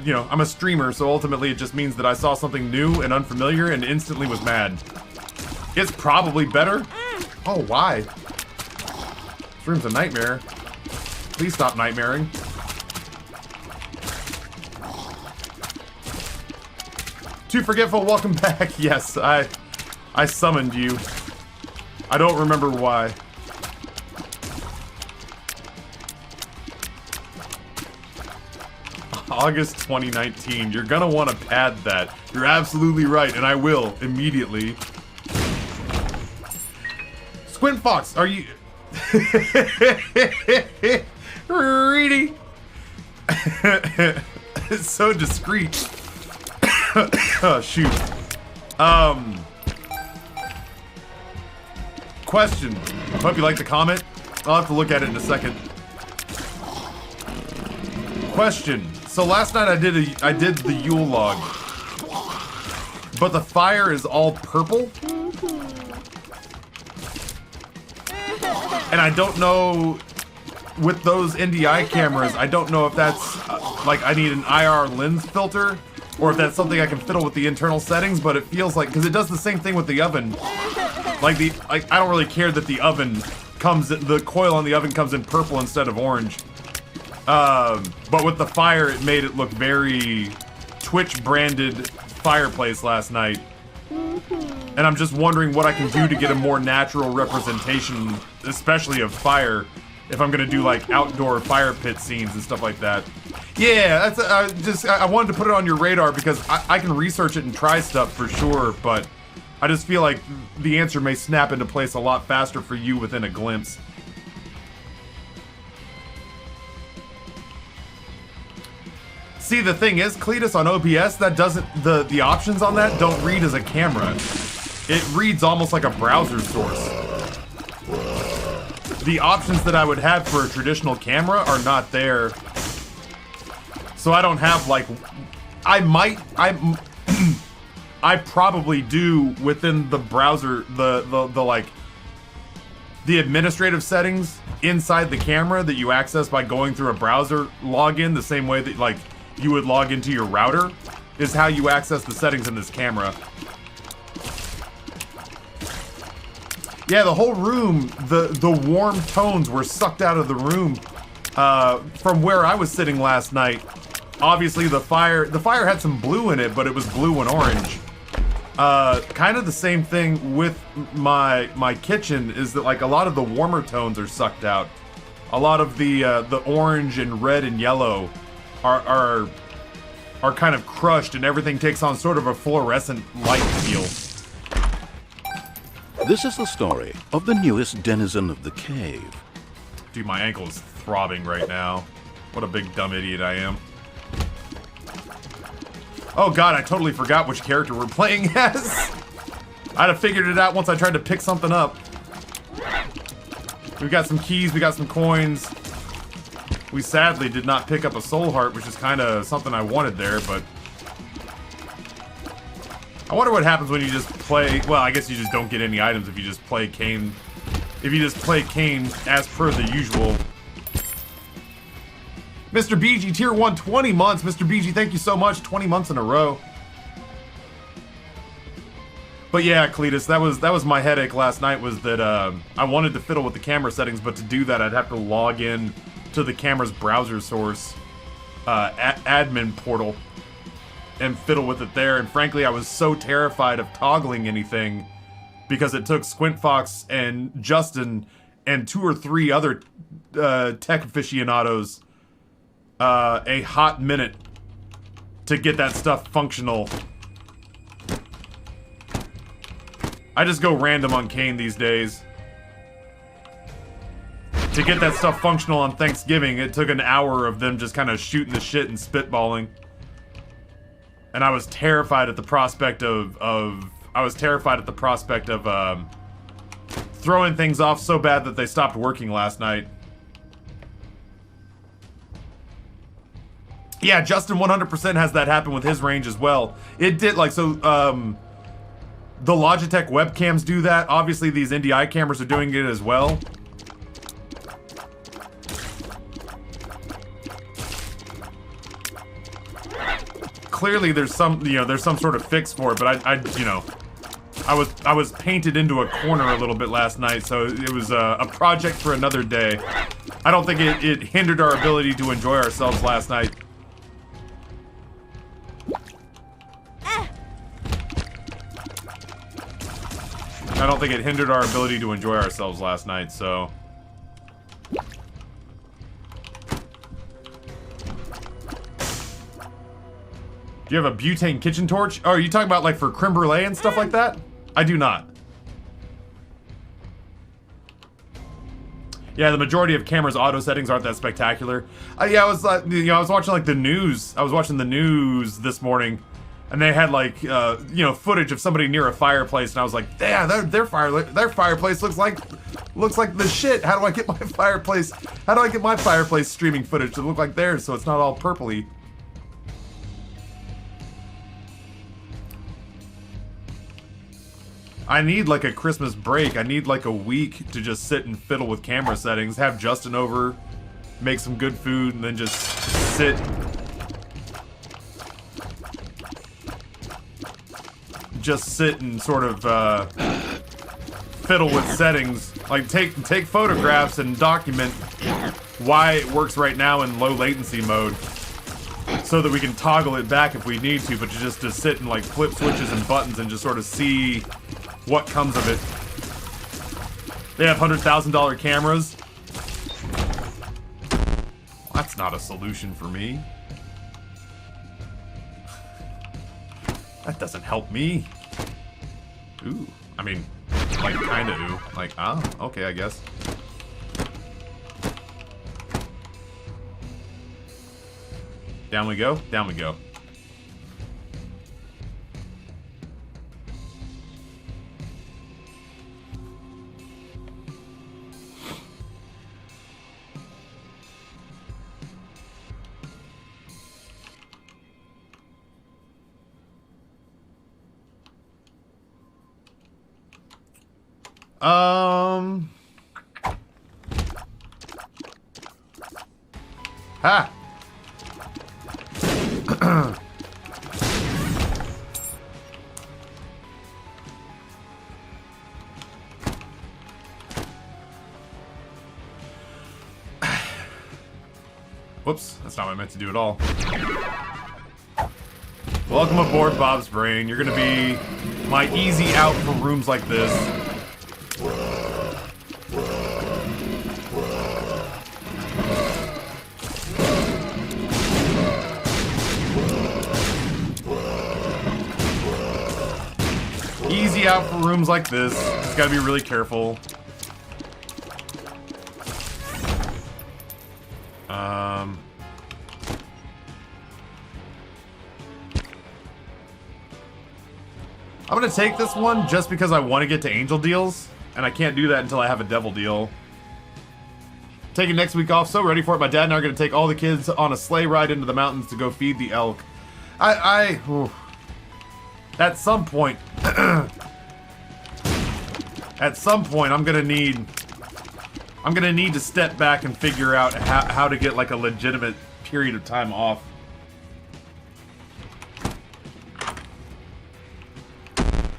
you know, I'm a streamer, so ultimately it just means that I saw something new and unfamiliar and instantly was mad. It's probably better. Oh, why? This room's a nightmare. Please stop nightmaring. Too Forgetful, welcome back. Yes, I summoned you. I don't remember why. August 2019. You're gonna want to pad that. You're absolutely right, and I will immediately. Squint Fox, are you? Reedy. It's so discreet. Oh, shoot. Question. Hope you like the comment. I'll have to look at it in a second. Question. So last night I did the Yule log, but the fire is all purple, and I don't know with those NDI cameras. I don't know if that's like I need an IR lens filter, or if that's something I can fiddle with the internal settings. But it feels like because it does the same thing with the oven. Like I don't really care that the oven the coil on the oven comes in purple instead of orange. But with the fire, it made it look very Twitch-branded fireplace last night. And I'm just wondering what I can do to get a more natural representation, especially of fire, if I'm gonna do like outdoor fire pit scenes and stuff like that. Yeah, that's I wanted to put it on your radar because I can research it and try stuff for sure, but I just feel like the answer may snap into place a lot faster for you within a glimpse. See, the thing is, Cletus, on OBS, that doesn't, the options on that don't read as a camera. It reads almost like a browser source. The options that I would have for a traditional camera are not there. So I don't have, like, I probably do within the browser, the administrative settings inside the camera that you access by going through a browser login, the same way that, like, you would log into your router, is how you access the settings in this camera. Yeah, the whole room, the warm tones were sucked out of the room from where I was sitting last night. Obviously, the fire had some blue in it, but it was blue and orange. Kind of the same thing with my kitchen is that like a lot of the warmer tones are sucked out. A lot of the orange and red and yellow are kind of crushed, and everything takes on sort of a fluorescent light feel. This is the story of the newest denizen of the cave. Dude, my ankle is throbbing right now. What a big dumb idiot I am. Oh god, I totally forgot which character we're playing as. I'd have figured it out once I tried to pick something up. We've got some keys, we got some coins. We sadly did not pick up a soul heart, which is kind of something I wanted there, but... I wonder what happens when you just play... Well, I guess you just don't get any items if you just play Kain. If you just play Kain as per the usual. Mr. BG, tier 1, 20 months. Mr. BG, thank you so much. 20 months in a row. But yeah, Cletus, that was my headache last night, was that I wanted to fiddle with the camera settings, but to do that I'd have to log in to the camera's browser source admin portal and fiddle with it there. And frankly, I was so terrified of toggling anything because it took Squint Fox and Justin and 2 or 3 other tech aficionados a hot minute to get that stuff functional. I just go random on Kain these days. To get that stuff functional on Thanksgiving, it took an hour of them just kind of shooting the shit and spitballing. And I was terrified at the prospect of throwing things off so bad that they stopped working last night. Yeah, Justin 100% has that happen with his range as well. It did, like, so, the Logitech webcams do that. Obviously, these NDI cameras are doing it as well. clearly there's some, there's some sort of fix for it, but I was painted into a corner a little bit last night, so it was a project for another day. I don't think it hindered our ability to enjoy ourselves last night. I don't think it hindered our ability to enjoy ourselves last night, so... Do you have a butane kitchen torch? Oh, are you talking about like for creme brulee and stuff like that? I do not. Yeah, the majority of cameras' auto settings aren't that spectacular. Yeah, I was I was watching like the news. I was watching the news this morning, and they had like footage of somebody near a fireplace, and I was like, yeah, their fireplace looks like the shit. How do I get my fireplace? How do I get my fireplace streaming footage to look like theirs so it's not all purpley? I need like a Christmas break. I need like a week to just sit and fiddle with camera settings, have Justin over, make some good food, and then just sit. Just sit and sort of fiddle with settings. Like take photographs and document why it works right now in low latency mode, so that we can toggle it back if we need to, but just to sit and like flip switches and buttons and just sort of see what comes of it. They have $100,000 cameras. That's not a solution for me. That doesn't help me. Ooh, I mean, like kinda ooh. Like, ah, okay, I guess. Down we go, down we go. Ha! Whoops, that's not what I meant to do at all. Welcome aboard, Bob's Brain. You're gonna be my easy out for rooms like this. Easy out for rooms like this. Just gotta be really careful. I'm gonna take this one just because I want to get to angel deals, and I can't do that until I have a devil deal. Taking next week off, so ready for it. My dad and I are gonna take all the kids on a sleigh ride into the mountains to go feed the elk. At some point, at some point, I'm gonna need to step back and figure out how to get like a legitimate period of time off.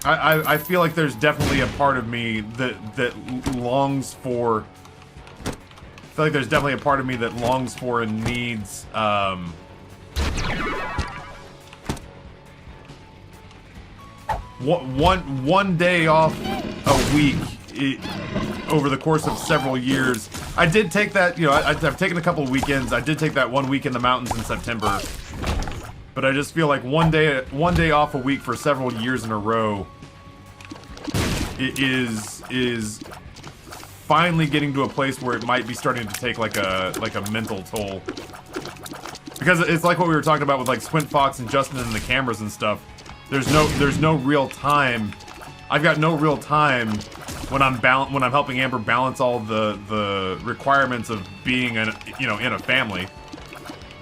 I feel like there's definitely a part of me that longs for. I feel like there's definitely a part of me that longs for and needs one day off a week over the course of several years. I did take that, I've taken a couple of weekends. I did take that 1 week in the mountains in September. But I just feel like one day off a week for several years in a row is finally getting to a place where it might be starting to take like a mental toll. Because it's like what we were talking about with like Squint Fox and Justin and the cameras and stuff. There's no real time. I've got no real time when I'm helping Amber balance all the requirements of being in a family.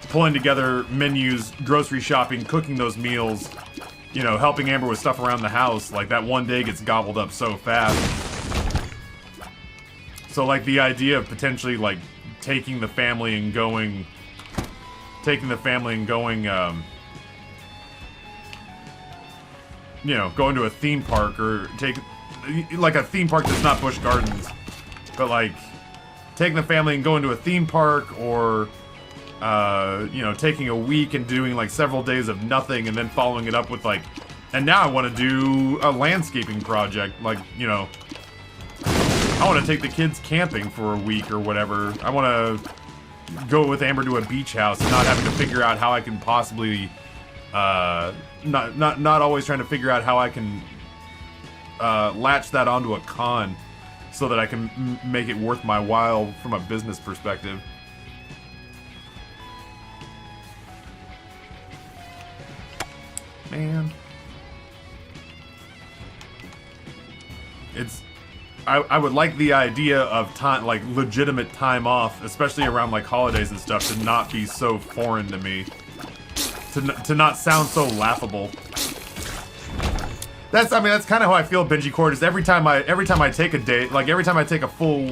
Pulling together menus, grocery shopping, cooking those meals, helping Amber with stuff around the house. Like, that one day gets gobbled up so fast. So, like, the idea of potentially, like, taking the family and going, you know, going to a theme park or like a theme park that's not Busch Gardens, but like taking the family and going to a theme park, or you know, taking a week and doing like several days of nothing and then following it up with like, and now I want to do a landscaping project, like, you know, I want to take the kids camping for a week or whatever. I want to go with Amber to a beach house and not having to figure out how I can possibly not always trying to figure out how I can latch that onto a con so that I can make it worth my while from a business perspective. Man, it's I would like the idea of time, like legitimate time off, especially around like holidays and stuff, to not be so foreign to me, to not sound so laughable. That's, I mean, that's kind of how I feel, Benji Court, is every time I take a day, like every time I take a full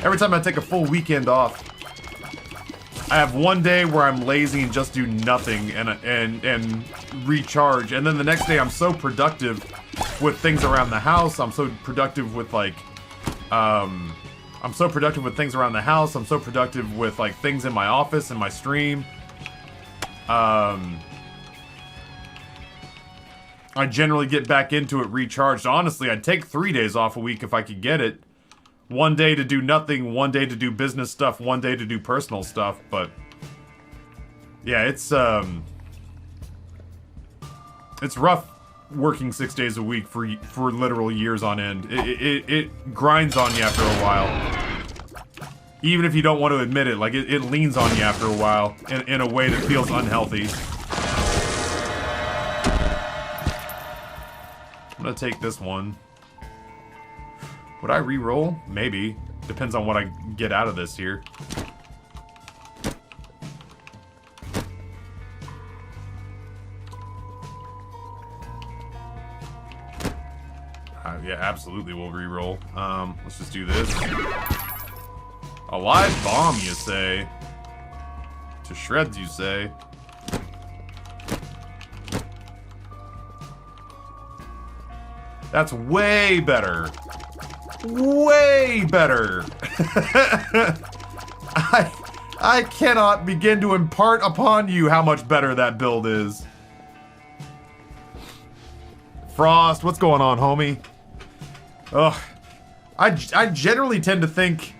every time I take a full weekend off, I have one day where I'm lazy and just do nothing and recharge, and then the next day I'm so productive with things around the house. I'm so productive with like I'm so productive with things around the house. I'm so productive with like things in my office and my stream. I generally get back into it recharged. Honestly, I'd take 3 days off a week if I could get it. One day to do nothing, one day to do business stuff, one day to do personal stuff, but yeah, it's rough working 6 days a week for literal years on end. It grinds on you after a while. Even if you don't want to admit it, like it leans on you after a while in a way that feels unhealthy. I'm gonna take this one. Would I re-roll? Maybe. Depends on what I get out of this here. Yeah, absolutely we'll re-roll. Let's just do this. A live bomb, you say? To shreds, you say? That's way better. Way better. I cannot begin to impart upon you how much better that build is. Frost, what's going on, homie? Ugh. I generally tend to think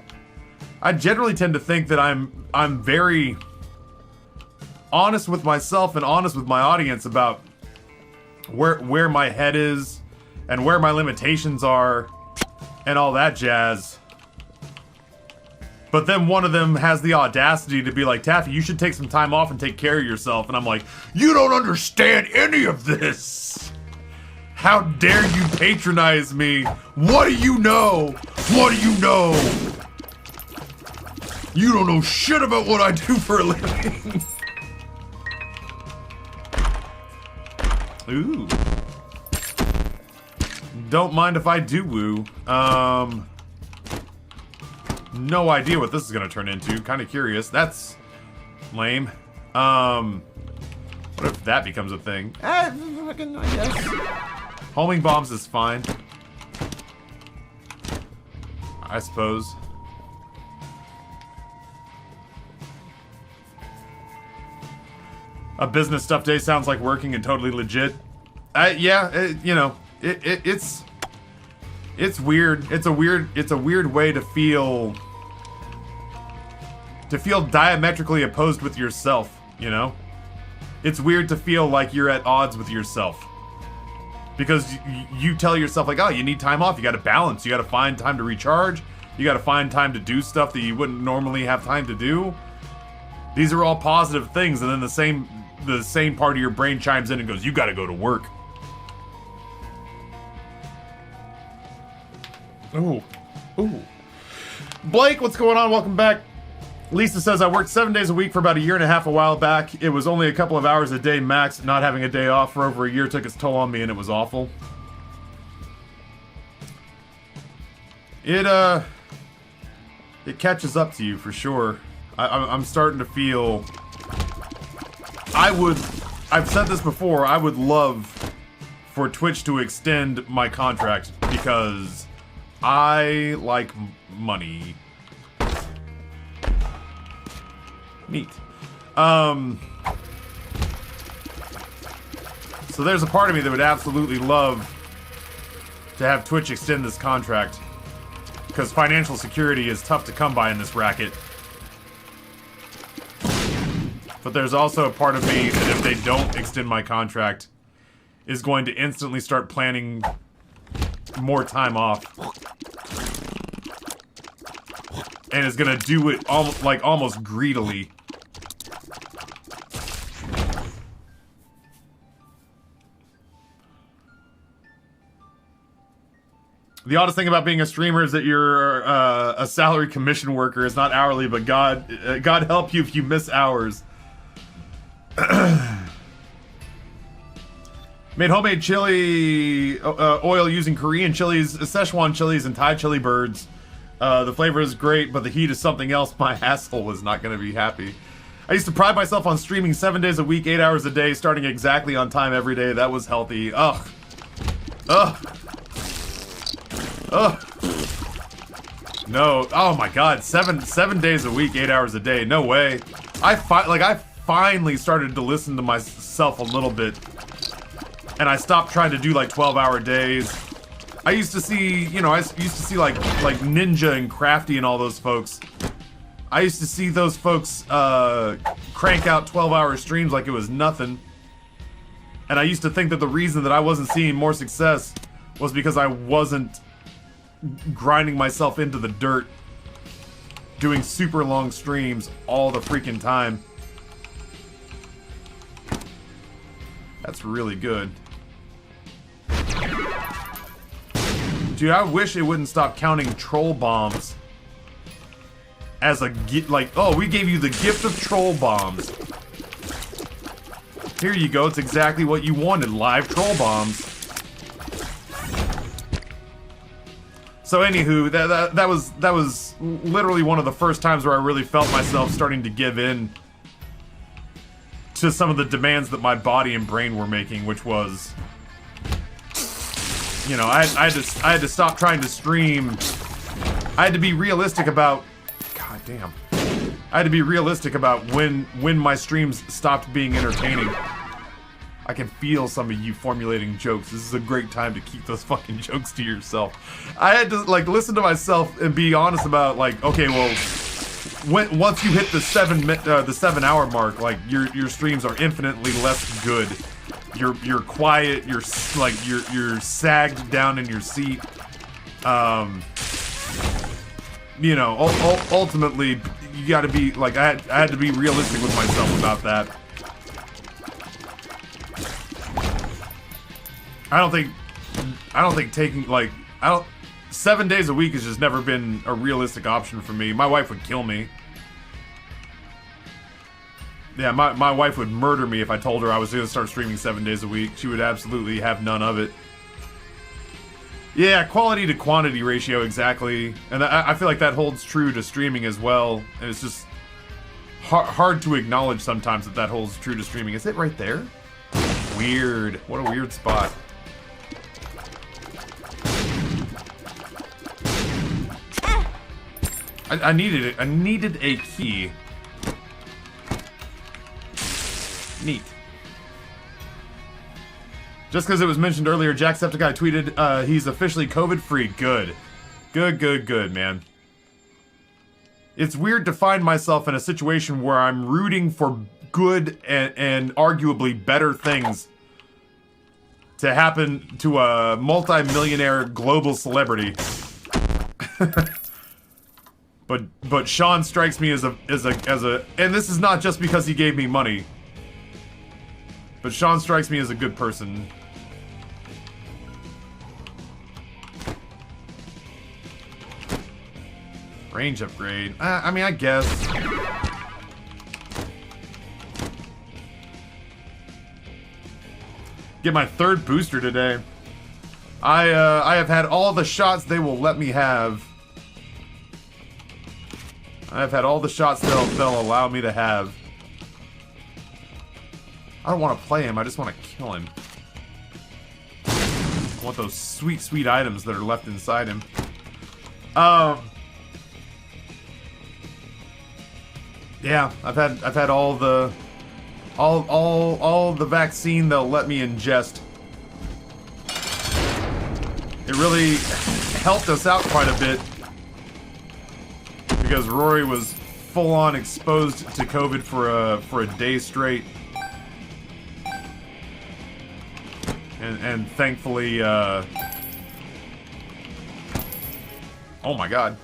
that I'm very honest with myself and honest with my audience about where my head is and where my limitations are and all that jazz. But then one of them has the audacity to be like, Taffy, you should take some time off and take care of yourself. And I'm like, you don't understand any of this. How dare you patronize me? What do you know? What do you know? You don't know shit about what I do for a living. Ooh. Don't mind if I do woo. No idea what this is gonna turn into. Kind of curious. That's lame. What if that becomes a thing? I guess. Homing bombs is fine. I suppose. A business stuff day sounds like working and totally legit. Yeah, you know, it's weird. It's a weird way to feel diametrically opposed with yourself, you know? It's weird to feel like you're at odds with yourself. Because you tell yourself like, oh, you need time off, you gotta balance, you gotta find time to recharge, you gotta find time to do stuff that you wouldn't normally have time to do. These are all positive things, and then the same part of your brain chimes in and goes, you gotta go to work. Ooh. Ooh. Blake, what's going on? Welcome back. Lisa says, I worked 7 days a week for about 1.5 years a while back. It was only a couple of hours a day max. Not having a day off for over a year took its toll on me, and it was awful. It catches up to you for sure. I'm starting to feel... I've said this before, I would love for Twitch to extend my contract because I like money. Neat. So there's a part of me that would absolutely love to have Twitch extend this contract, because financial security is tough to come by in this racket. But there's also a part of me that if they don't extend my contract, is going to instantly start planning more time off. And is gonna do it almost greedily. The oddest thing about being a streamer is that you're a salary commission worker. It's not hourly, but God help you if you miss hours. Made homemade chili oil using Korean chilies, Szechuan chilies, and Thai chili birds. The flavor is great, but the heat is something else. My asshole was not going to be happy. I used to pride myself on streaming 7 days a week, 8 hours a day, starting exactly on time every day. That was healthy. Ugh. Ugh. Ugh. No. Oh my God. 7 days a week, 8 hours a day. No way. I finally started to listen to myself a little bit, and I stopped trying to do like 12-hour days. I used to see, you know, like Ninja and Crafty and all those folks. I used to see those folks crank out 12-hour streams like it was nothing. And I used to think that the reason that I wasn't seeing more success was because I wasn't grinding myself into the dirt, doing super long streams all the freaking time. That's really good. Dude, I wish it wouldn't stop counting troll bombs as a gift. Like, oh, we gave you the gift of troll bombs. Here you go. It's exactly what you wanted. Live troll bombs. So anywho, that was literally one of the first times where I really felt myself starting to give in to some of the demands that my body and brain were making, which was, you know, I had to stop trying to stream. I had to be realistic about, God damn. I had to be realistic about when my streams stopped being entertaining. I can feel some of you formulating jokes. This is a great time to keep those fucking jokes to yourself. I had to like listen to myself and be honest about like, okay, well, once you hit the 7 hour mark, like your streams are infinitely less good. You're quiet. You're sagged down in your seat. You know, ultimately, you got to be like I had to be realistic with myself about that. I don't think taking 7 days a week has just never been a realistic option for me. My wife would kill me. Yeah, my wife would murder me if I told her I was going to start streaming 7 days a week. She would absolutely have none of it. Yeah, quality to quantity ratio, exactly. And I feel like that holds true to streaming as well. And it's just hard to acknowledge sometimes that holds true to streaming. Is it right there? Weird. What a weird spot. I needed it. I needed a key. Neat. Just because it was mentioned earlier, Jacksepticeye tweeted he's officially COVID-free. Good. Good, man. It's weird to find myself in a situation where I'm rooting for good and arguably better things to happen to a multi-millionaire global celebrity. But Sean strikes me as a and this is not just because he gave me money. But Sean strikes me as a good person. Range upgrade. I mean, I guess. Get my 3rd booster today. I have had all the shots they will let me have. I've had all the shots they'll allow me to have. I don't want to play him, I just want to kill him. want those sweet, sweet items that are left inside him. Yeah, I've had all the vaccine they'll let me ingest. It really helped us out quite a bit because Rory was full on exposed to COVID for a day straight. And thankfully, oh my god.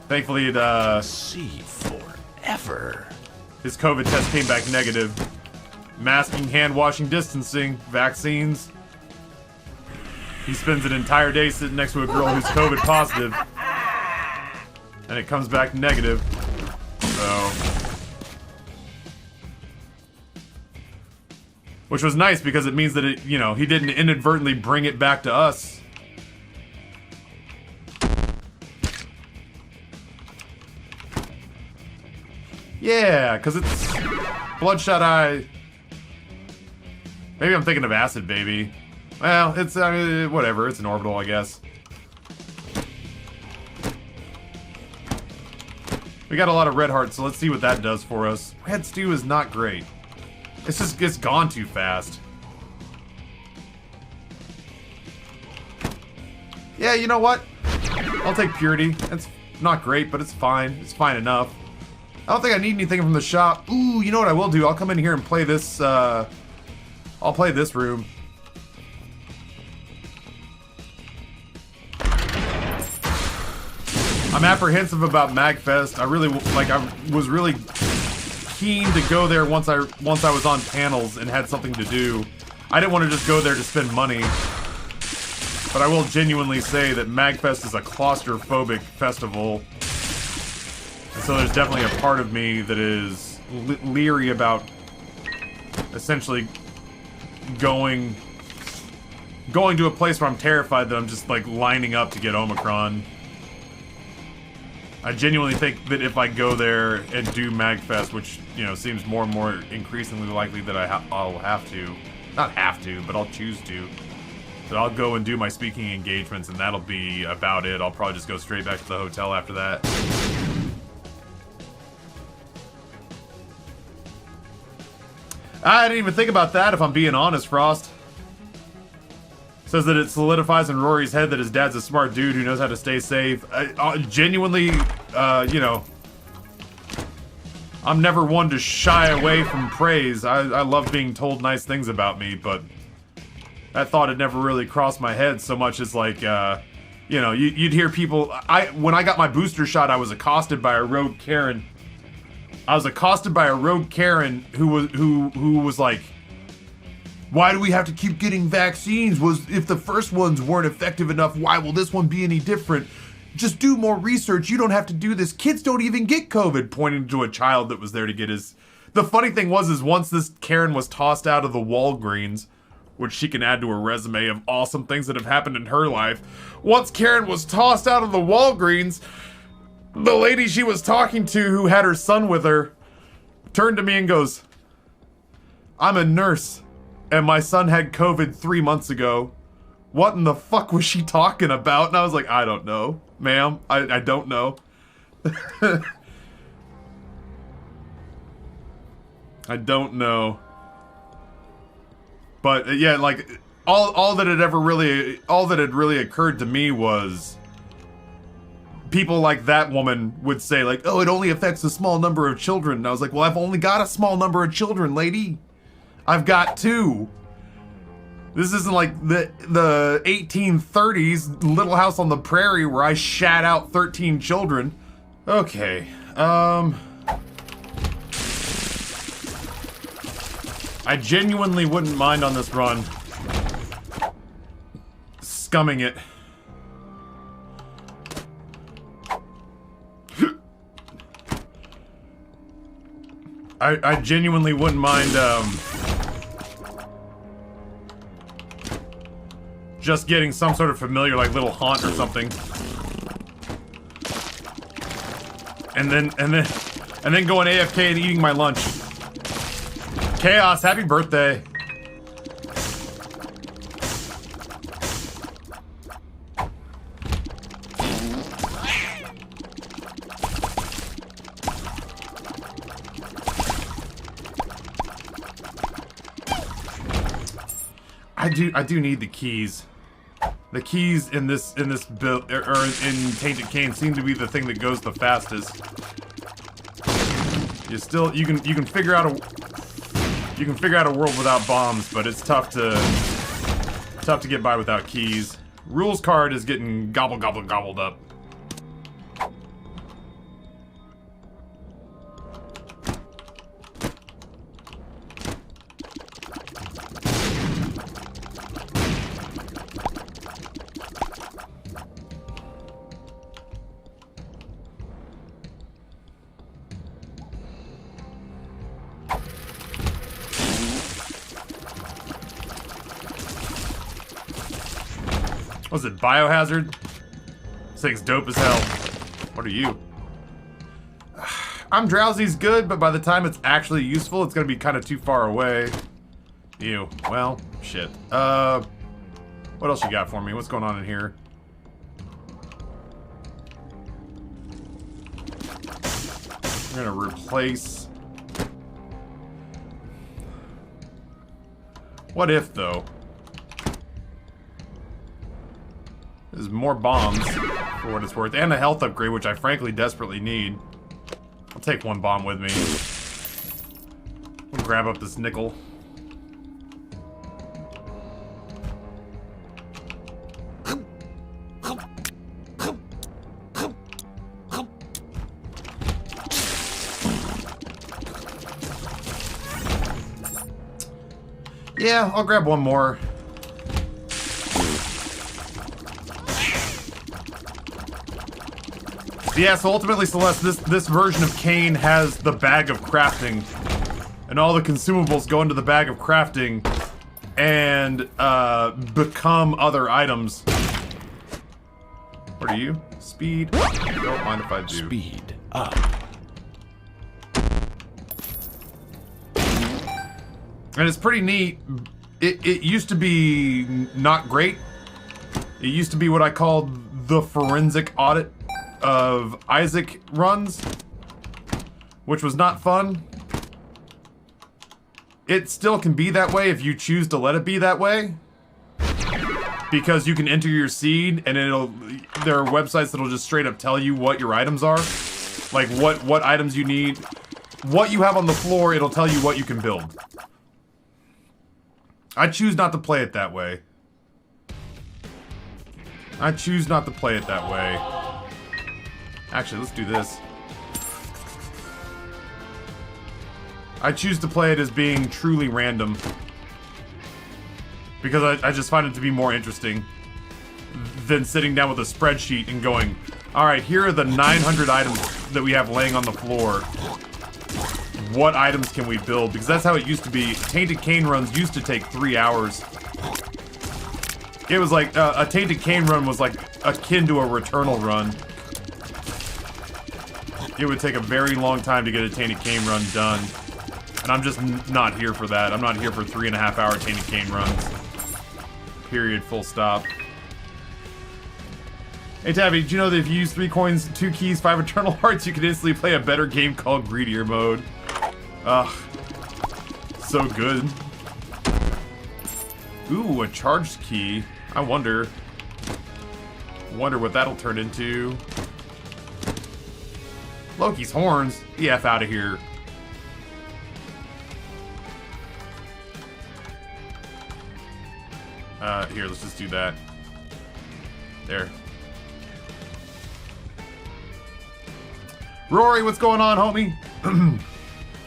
Thankfully, See forever. his COVID test came back negative. Masking, hand washing, distancing, vaccines. He spends an entire day sitting next to a girl who's COVID positive. And it comes back negative. So. Which was nice because it means that it, you know, he didn't inadvertently bring it back to us. Yeah, because it's Bloodshot Eye. Maybe I'm thinking of Acid Baby. Well, it's, whatever. It's an orbital, I guess. We got a lot of red hearts, so let's see what that does for us. Red Stew is not great. It's gone too fast. Yeah, you know what? I'll take Purity. It's not great, but it's fine. It's fine enough. I don't think I need anything from the shop. Ooh, you know what I will do? I'll come in here and play this, I'll play this room. I'm apprehensive about MagFest. I was really keen to go there once I was on panels and had something to do. I didn't want to just go there to spend money. But I will genuinely say that MagFest is a claustrophobic festival. And so there's definitely a part of me that is leery about essentially going to a place where I'm terrified that I'm just like lining up to get Omicron. I genuinely think that if I go there and do MagFest, which, you know, seems more and more increasingly likely that I'll have to, not have to, but I'll choose to, that I'll go and do my speaking engagements and that'll be about it. I'll probably just go straight back to the hotel after that. I didn't even think about that, if I'm being honest, Frost. Says that it solidifies in Rory's head that his dad's a smart dude who knows how to stay safe. Genuinely, you know, I'm never one to shy away from praise. I love being told nice things about me, but that thought had never really crossed my head so much as like, you know, you'd hear people. When I got my booster shot, I was accosted by a rogue Karen. I was accosted by a rogue Karen who was like, why do we have to keep getting vaccines? If the first ones weren't effective enough, why will this one be any different? Just do more research. You don't have to do this. Kids don't even get COVID, pointing to a child that was there to get his. The funny thing is once this Karen was tossed out of the Walgreens, which she can add to her resume of awesome things that have happened in her life. Once Karen was tossed out of the Walgreens, the lady she was talking to who had her son with her turned to me and goes, I'm a nurse. And my son had COVID 3 months ago. What in the fuck was she talking about? And I was like, I don't know, ma'am. I don't know. I don't know. But yeah, like all that had really occurred to me was people like that woman would say like, oh, it only affects a small number of children. And I was like, well, I've only got a small number of children, lady. I've got 2. This isn't like the 1830s Little House on the Prairie where I shat out 13 children. Okay, I genuinely wouldn't mind on this run scumming it. I genuinely wouldn't mind, just getting some sort of familiar, like, little haunt or something. And then going AFK and eating my lunch. Chaos, happy birthday. I do need the keys. The keys in this build or in Tainted Cane seem to be the thing that goes the fastest. You can figure out a world without bombs, but it's tough to get by without keys. Rules card is getting gobbled up. Was it Biohazard? This thing's dope as hell. What are you? I'm Drowsy's good, but by the time it's actually useful, it's gonna be kind of too far away. Ew. Well, shit. What else you got for me? What's going on in here? We're gonna replace... What if, though? There's more bombs, for what it's worth, and a health upgrade, which I frankly desperately need. I'll take one bomb with me. We'll grab up this nickel. Yeah, I'll grab one more. Yeah, so ultimately, Celeste, this version of Cain has the bag of crafting. And all the consumables go into the bag of crafting and become other items. What are you? Speed? Don't mind if I do. Speed up. And it's pretty neat. It used to be not great. It used to be what I called the forensic audit of Isaac runs, which was not fun. It still can be that way if you choose to let it be that way, because you can enter your seed and there are websites that'll just straight up tell you what your items are, like what items you need, what you have on the floor. It'll tell you what you can build. I choose not to play it that way. I choose not to play it that way. Actually, let's do this. I choose to play it as being truly random. Because I just find it to be more interesting than sitting down with a spreadsheet and going, alright, here are the 900 items that we have laying on the floor. What items can we build? Because that's how it used to be. Tainted Cane runs used to take 3 hours. It was like, a Tainted Cane run was like akin to a Returnal run. It would take a very long time to get a Tainted Cane run done. And I'm just not here for that. I'm not here for 3.5 hour Tainted Cane runs. Period, full stop. Hey Tabby, did you know that if you use 3 coins, 2 keys, 5 Eternal Hearts, you can instantly play a better game called Greedier Mode? Ugh. So good. Ooh, a charged key. I wonder what that'll turn into. Loki's horns. Get the F out of here. Here, let's just do that. There. Rory, what's going on, homie?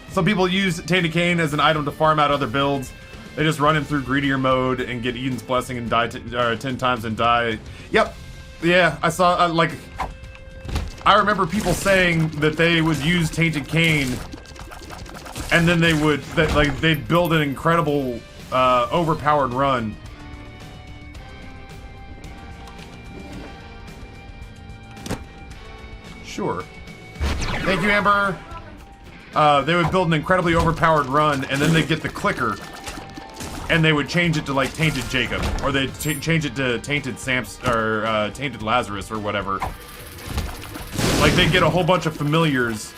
Some people use Tainted Cane as an item to farm out other builds. They just run him through Greedier Mode and get Eden's Blessing and die 10 times and die. Yep. Yeah, I saw, like... I remember people saying that they would use Tainted Cane and then they would, they'd build an incredible, overpowered run. Sure. Thank you, Amber. They would build an incredibly overpowered run, and then they'd get the clicker, and they would change it to, like, Tainted Jacob, or they'd change it to Tainted Samson, or, Tainted Lazarus, or whatever. Like, they'd get a whole bunch of familiars.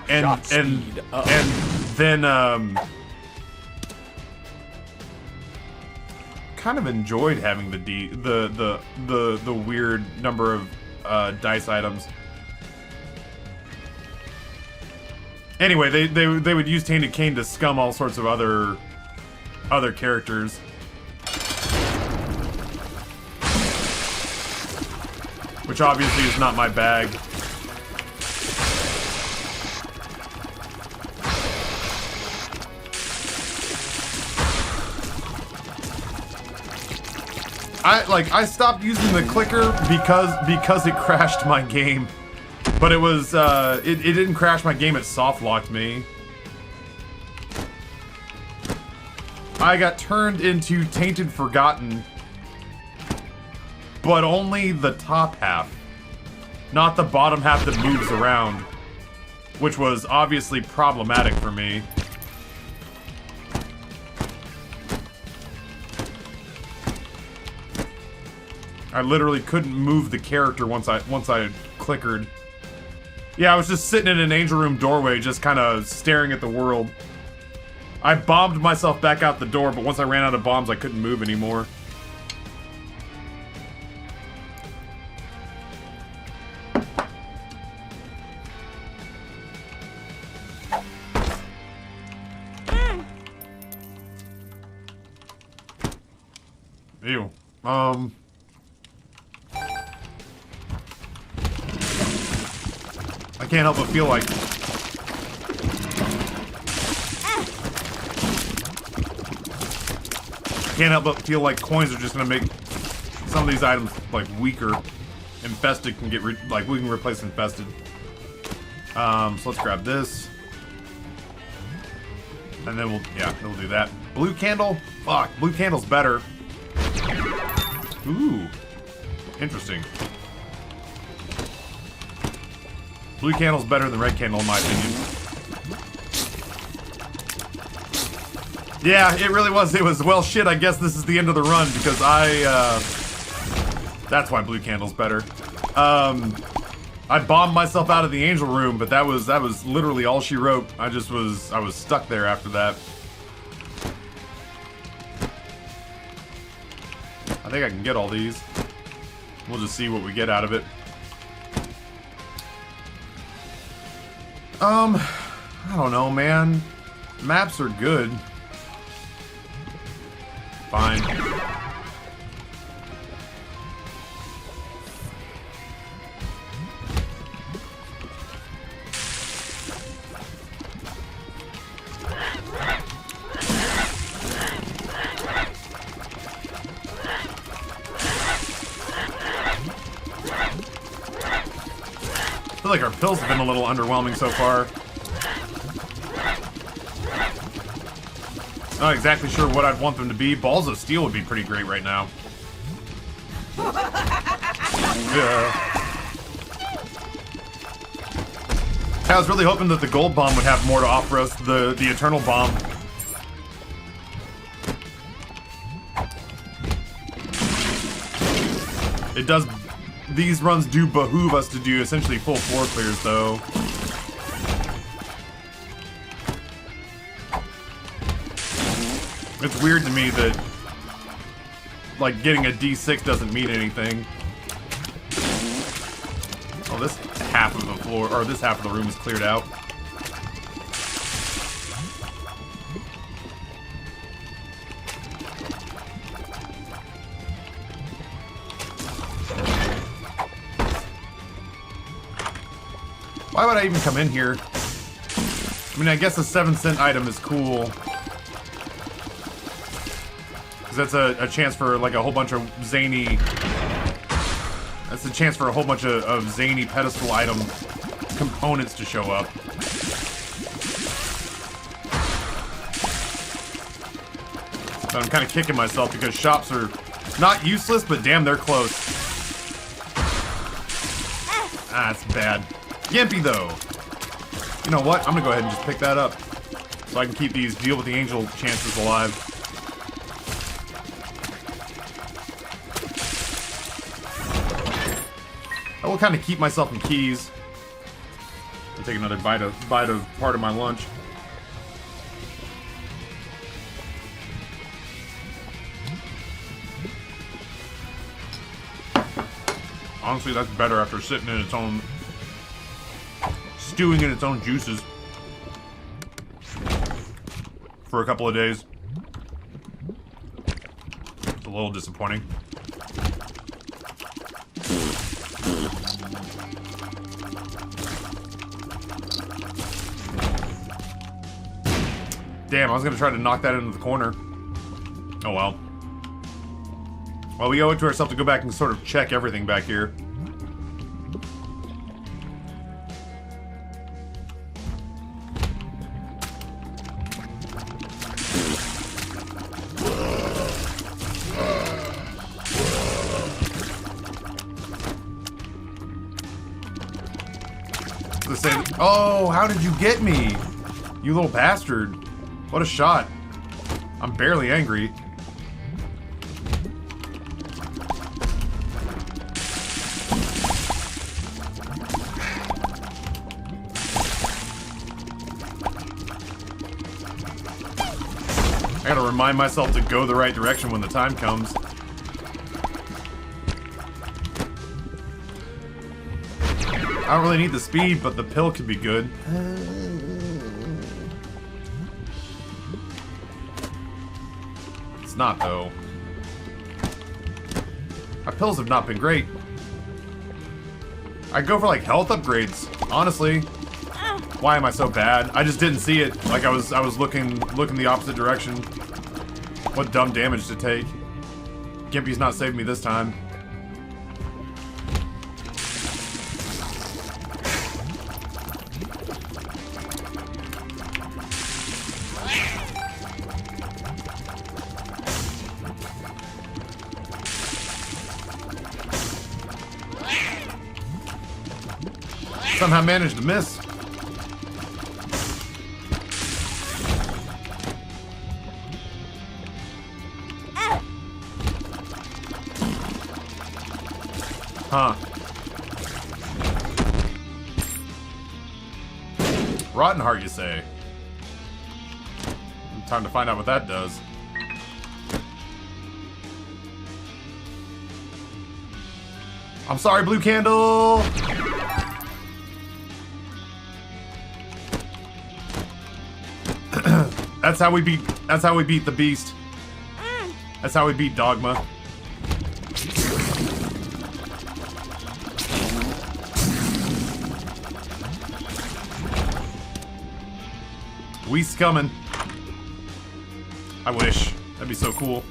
And then kind of enjoyed having the weird number of dice items. Anyway, they would use Tainted Cane to scum all sorts of other characters. Which obviously is not my bag. I stopped using the clicker because it crashed my game. But it was it didn't crash my game, it soft locked me. I got turned into Tainted Forgotten, but only the top half, not the bottom half that moves around, which was obviously problematic for me. I literally couldn't move the character once I clickered. Yeah, I was just sitting in an angel room doorway, just kind of staring at the world. I bombed myself back out the door, but once I ran out of bombs, I couldn't move anymore. Ew. I can't help but feel like... Can't help but feel like coins are just gonna make some of these items, like, weaker. Infested can get, like, we can replace Infested. So let's grab this. And then we'll do that. Blue Candle? Fuck, Blue Candle's better. Ooh. Interesting. Blue Candle's better than Red Candle, in my opinion. Yeah, it really was. It was, well, shit, I guess this is the end of the run, because that's why Blue Candle's better. I bombed myself out of the Angel Room, but that was literally all she wrote. I was stuck there after that. I think I can get all these. We'll just see what we get out of it. I don't know, man. Maps are good. Fine. I feel like our pills have been a little underwhelming so far. Not exactly sure what I'd want them to be. Balls of Steel would be pretty great right now. Yeah. I was really hoping that the Gold Bomb would have more to offer us, the Eternal Bomb. It does... These runs do behoove us to do essentially full floor clears, though. It's weird to me that, like, getting a D6 doesn't mean anything. Oh, this half of the floor, or this half of the room is cleared out. Why would I even come in here? I mean, I guess a 7-cent item is cool. Because that's a chance for, like, a whole bunch of zany... That's a chance for a whole bunch of zany pedestal item components to show up. So I'm kind of kicking myself because shops are not useless, but damn, they're close. Ah, that's bad. Gimpy, though. You know what? I'm gonna go ahead and just pick that up. So I can keep these deal with the angel chances alive. I will kind of keep myself in keys. I'll take another bite of part of my lunch. Honestly, that's better after sitting in its own... stewing in its own juices. For a couple of days. It's a little disappointing. Damn, I was gonna try to knock that into the corner. Oh well. Well, we owe it to ourselves to go back and sort of check everything back here. Oh, how did you get me? You little bastard. What a shot. I'm barely angry. I gotta remind myself to go the right direction when the time comes. I don't really need the speed, but the pill could be good. It's not, though. My pills have not been great. I'd go for, like, health upgrades, honestly. Why am I so bad? I just didn't see it. Like, I was looking the opposite direction. What dumb damage to take. Gimpy's not saving me this time. Somehow managed to miss. Huh. Rotten Heart, you say? Time to find out what that does. I'm sorry, Blue Candle! That's how we beat the beast. That's how we beat Dogma. We's coming. I wish. That'd be so cool.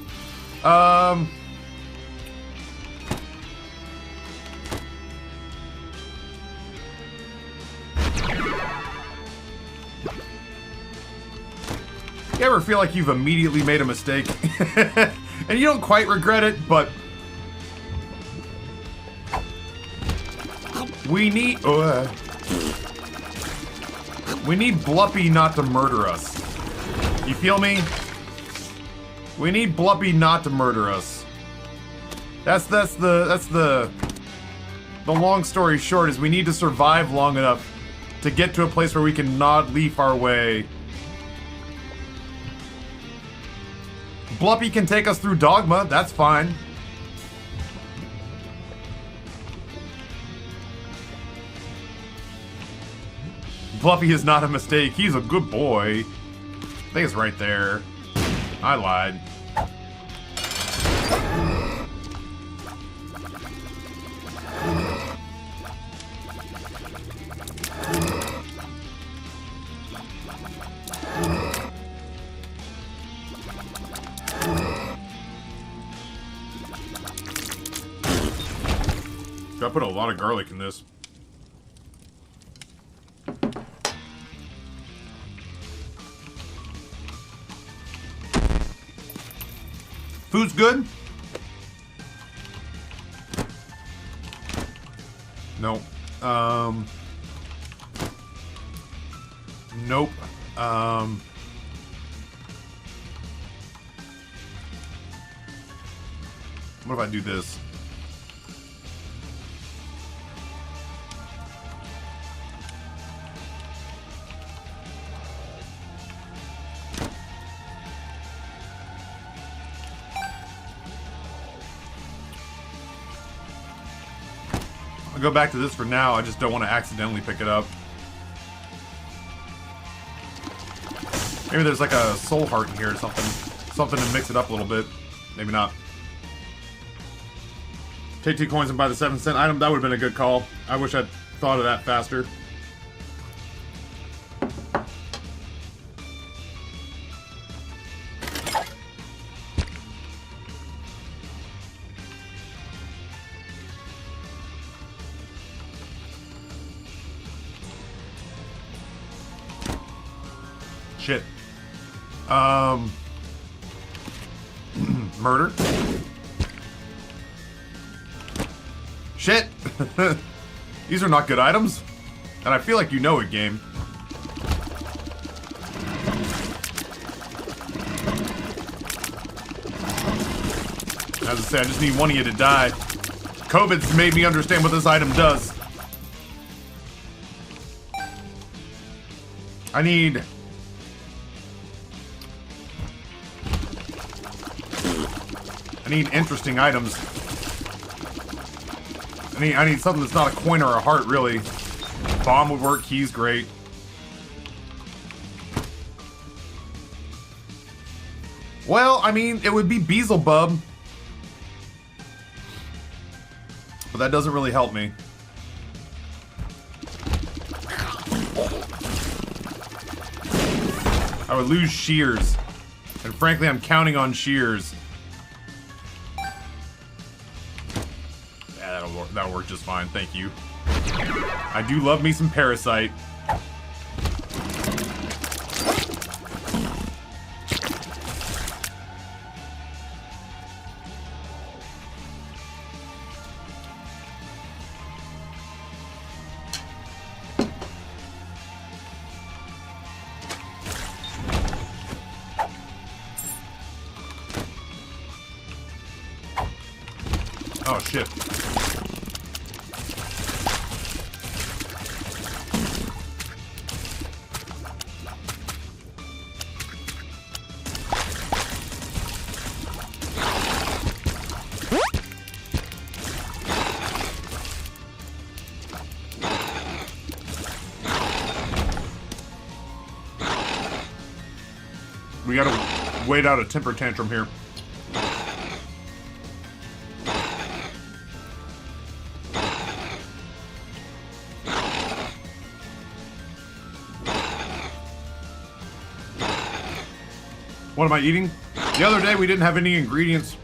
You ever feel like you've immediately made a mistake? And you don't quite regret it, but... We need Bluppy not to murder us. You feel me? We need Bluppy not to murder us. That's the long story short is we need to survive long enough to get to a place where we can nod leaf our way. Bluppy can take us through Dogma, that's fine. Bluppy is not a mistake, he's a good boy. I think it's right there. I lied. I put a lot of garlic in this. Food's good? No. Nope. What if I do this? I'll go back to this for now. I just don't want to accidentally pick it up. Maybe there's like a soul heart in here or something. Something to mix it up a little bit. Maybe not. Take 2 coins and buy the 7-cent item. That would have been a good call. I wish I'd thought of that faster. Shit. Murder. Shit. These are not good items. And I feel like you know it, game. As I say, I just need one of you to die. COVID's made me understand what this item does. I need interesting items. I need something that's not a coin or a heart, really. Bomb would work, key's great. Well, I mean, it would be Beelzebub. But that doesn't really help me. I would lose Shears. And frankly, I'm counting on Shears. Yeah, that'll work just fine, thank you. I do love me some Parasite. Oh, shit. We gotta wait out a temper tantrum here. What am I eating? The other day we didn't have any ingredients.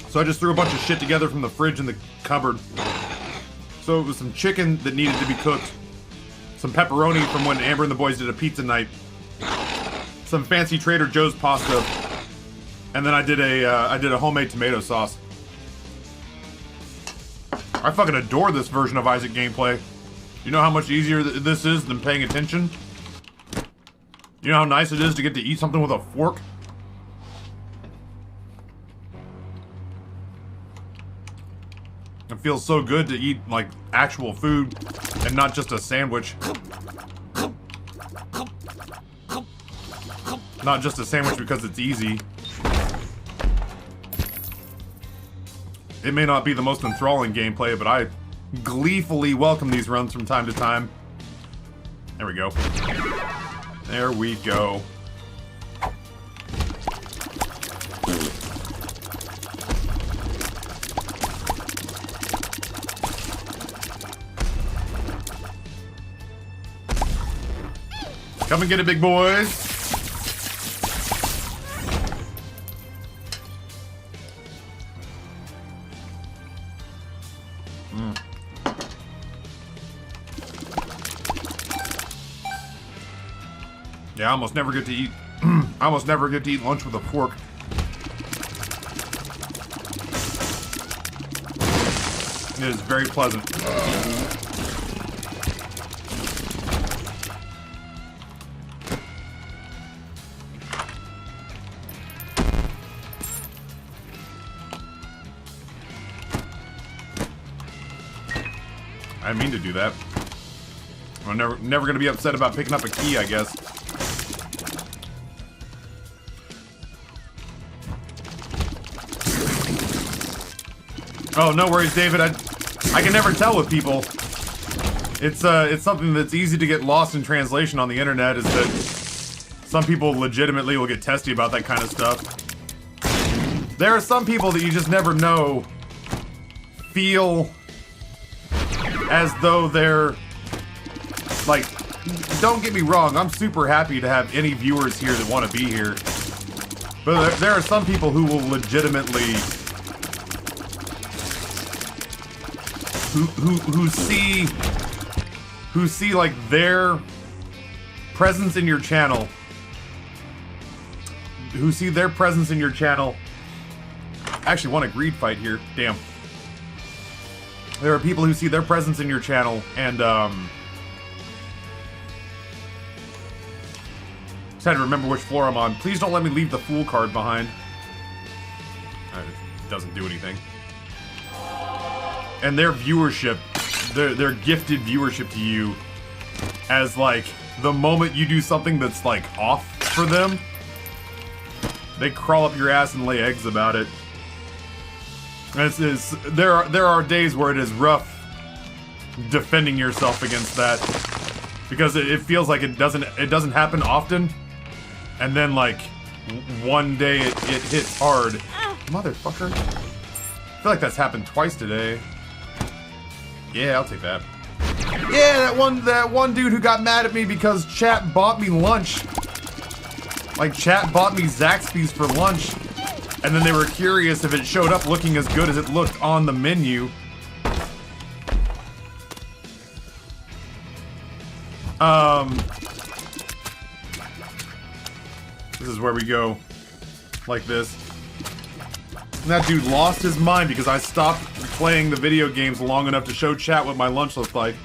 So I just threw a bunch of shit together from the fridge in the cupboard. So it was some chicken that needed to be cooked. Some pepperoni from when Amber and the boys did a pizza night. Some fancy Trader Joe's pasta. And then I did a homemade tomato sauce. I fucking adore this version of Isaac gameplay. You know how much easier this is than paying attention? You know how nice it is to get to eat something with a fork? It feels so good to eat, like, actual food and not just a sandwich. Not just a sandwich because it's easy. It may not be the most enthralling gameplay, but I gleefully welcome these runs from time to time. There we go. There we go. Come and get it, big boys. Yeah, I almost never get to eat. I almost never get to eat lunch with a fork. It is very pleasant. I didn't mean to do that. I'm never gonna be upset about picking up a key, I guess. Oh, no worries, David. I can never tell with people. It's something that's easy to get lost in translation on the internet, is that some people legitimately will get testy about that kind of stuff. There are some people that you just never know feel as though they're, like, don't get me wrong, I'm super happy to have any viewers here that want to be here. But there are some people who will legitimately who see like their presence in your channel, actually want a greed fight here, damn. There are people who see their presence in your channel and just had to remember which floor I'm on. Please don't let me leave the Fool card behind. It doesn't do anything. And their viewership, their gifted viewership to you, as like the moment you do something that's like off for them, they crawl up your ass and lay eggs about it. And there are days where it is rough defending yourself against that, because it feels like it doesn't happen often, and then like one day it hits hard. Motherfucker. I feel like that's happened twice today. Yeah, I'll take that. Yeah, that one dude who got mad at me because chat bought me lunch. Like, chat bought me Zaxby's for lunch, and then they were curious if it showed up looking as good as it looked on the menu. This is where we go. Like this. And that dude lost his mind because I stopped playing the video games long enough to show chat what my lunch looked like.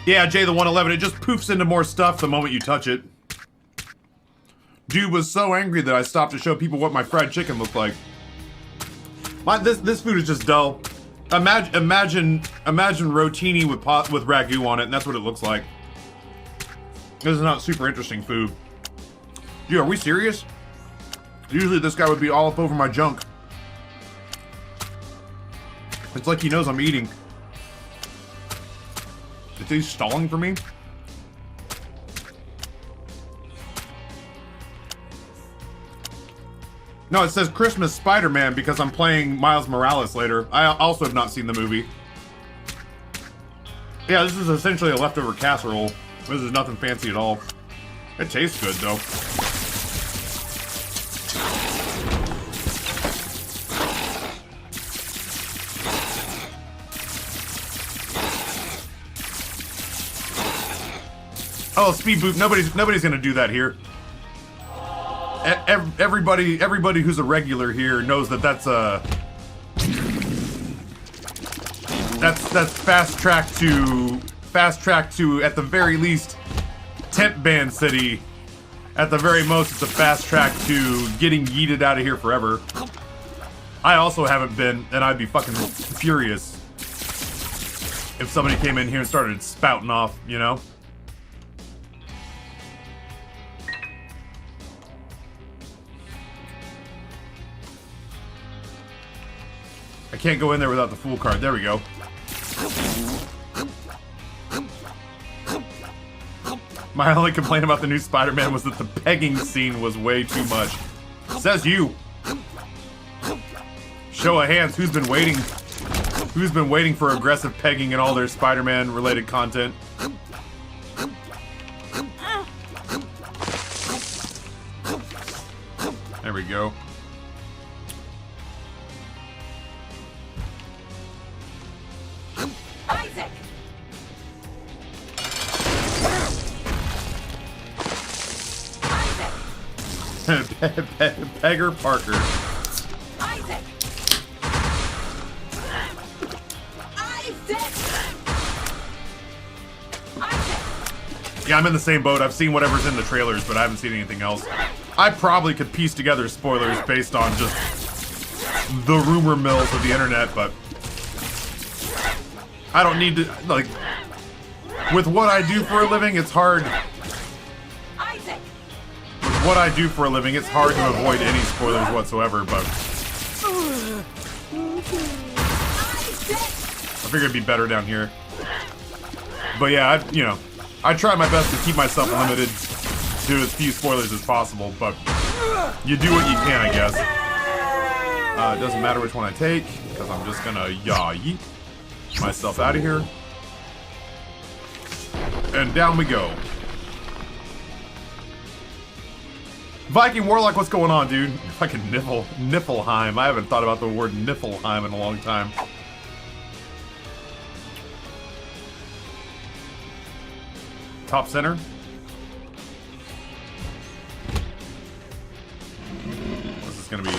Yeah, Jay the 111, it just poofs into more stuff the moment you touch it. Dude was so angry that I stopped to show people what my fried chicken looked like. This food is just dull. Imagine rotini with ragu on it, and that's what it looks like. This is not super interesting food. Dude, are we serious? Usually this guy would be all up over my junk. It's like he knows I'm eating. Is he stalling for me? No, it says Christmas Spider-Man because I'm playing Miles Morales later. I also have not seen the movie. Yeah, this is essentially a leftover casserole. This is nothing fancy at all. It tastes good, though. Oh, speed boot. Nobody's gonna do that here. Everybody who's a regular here knows that that's fast track to at the very least Tent Band City. At the very most, it's a fast track to getting yeeted out of here forever. I also haven't been, and I'd be fucking furious if somebody came in here and started spouting off, you know? I can't go in there without the Fool card. There we go. My only complaint about the new Spider-Man was that the pegging scene was way too much. Says you. Show of hands, who's been waiting? Who's been waiting for aggressive pegging in all their Spider-Man related content? There we go. Isaac! Pegger Parker. Isaac! Isaac! Isaac! Yeah, I'm in the same boat. I've seen whatever's in the trailers, but I haven't seen anything else. I probably could piece together spoilers based on just the rumor mills of the internet, but I don't need to, like, with what I do for a living, it's hard. Isaac! With what I do for a living, it's hard to avoid any spoilers whatsoever, but I figured it'd be better down here. But yeah, I try my best to keep myself limited to as few spoilers as possible, but you do what you can, I guess. It doesn't matter which one I take, because I'm just gonna yeet myself out of here. And down we go. Viking Warlock, what's going on, dude? Fucking Niflheim. I haven't thought about the word Niflheim in a long time. Top center. What's this gonna be?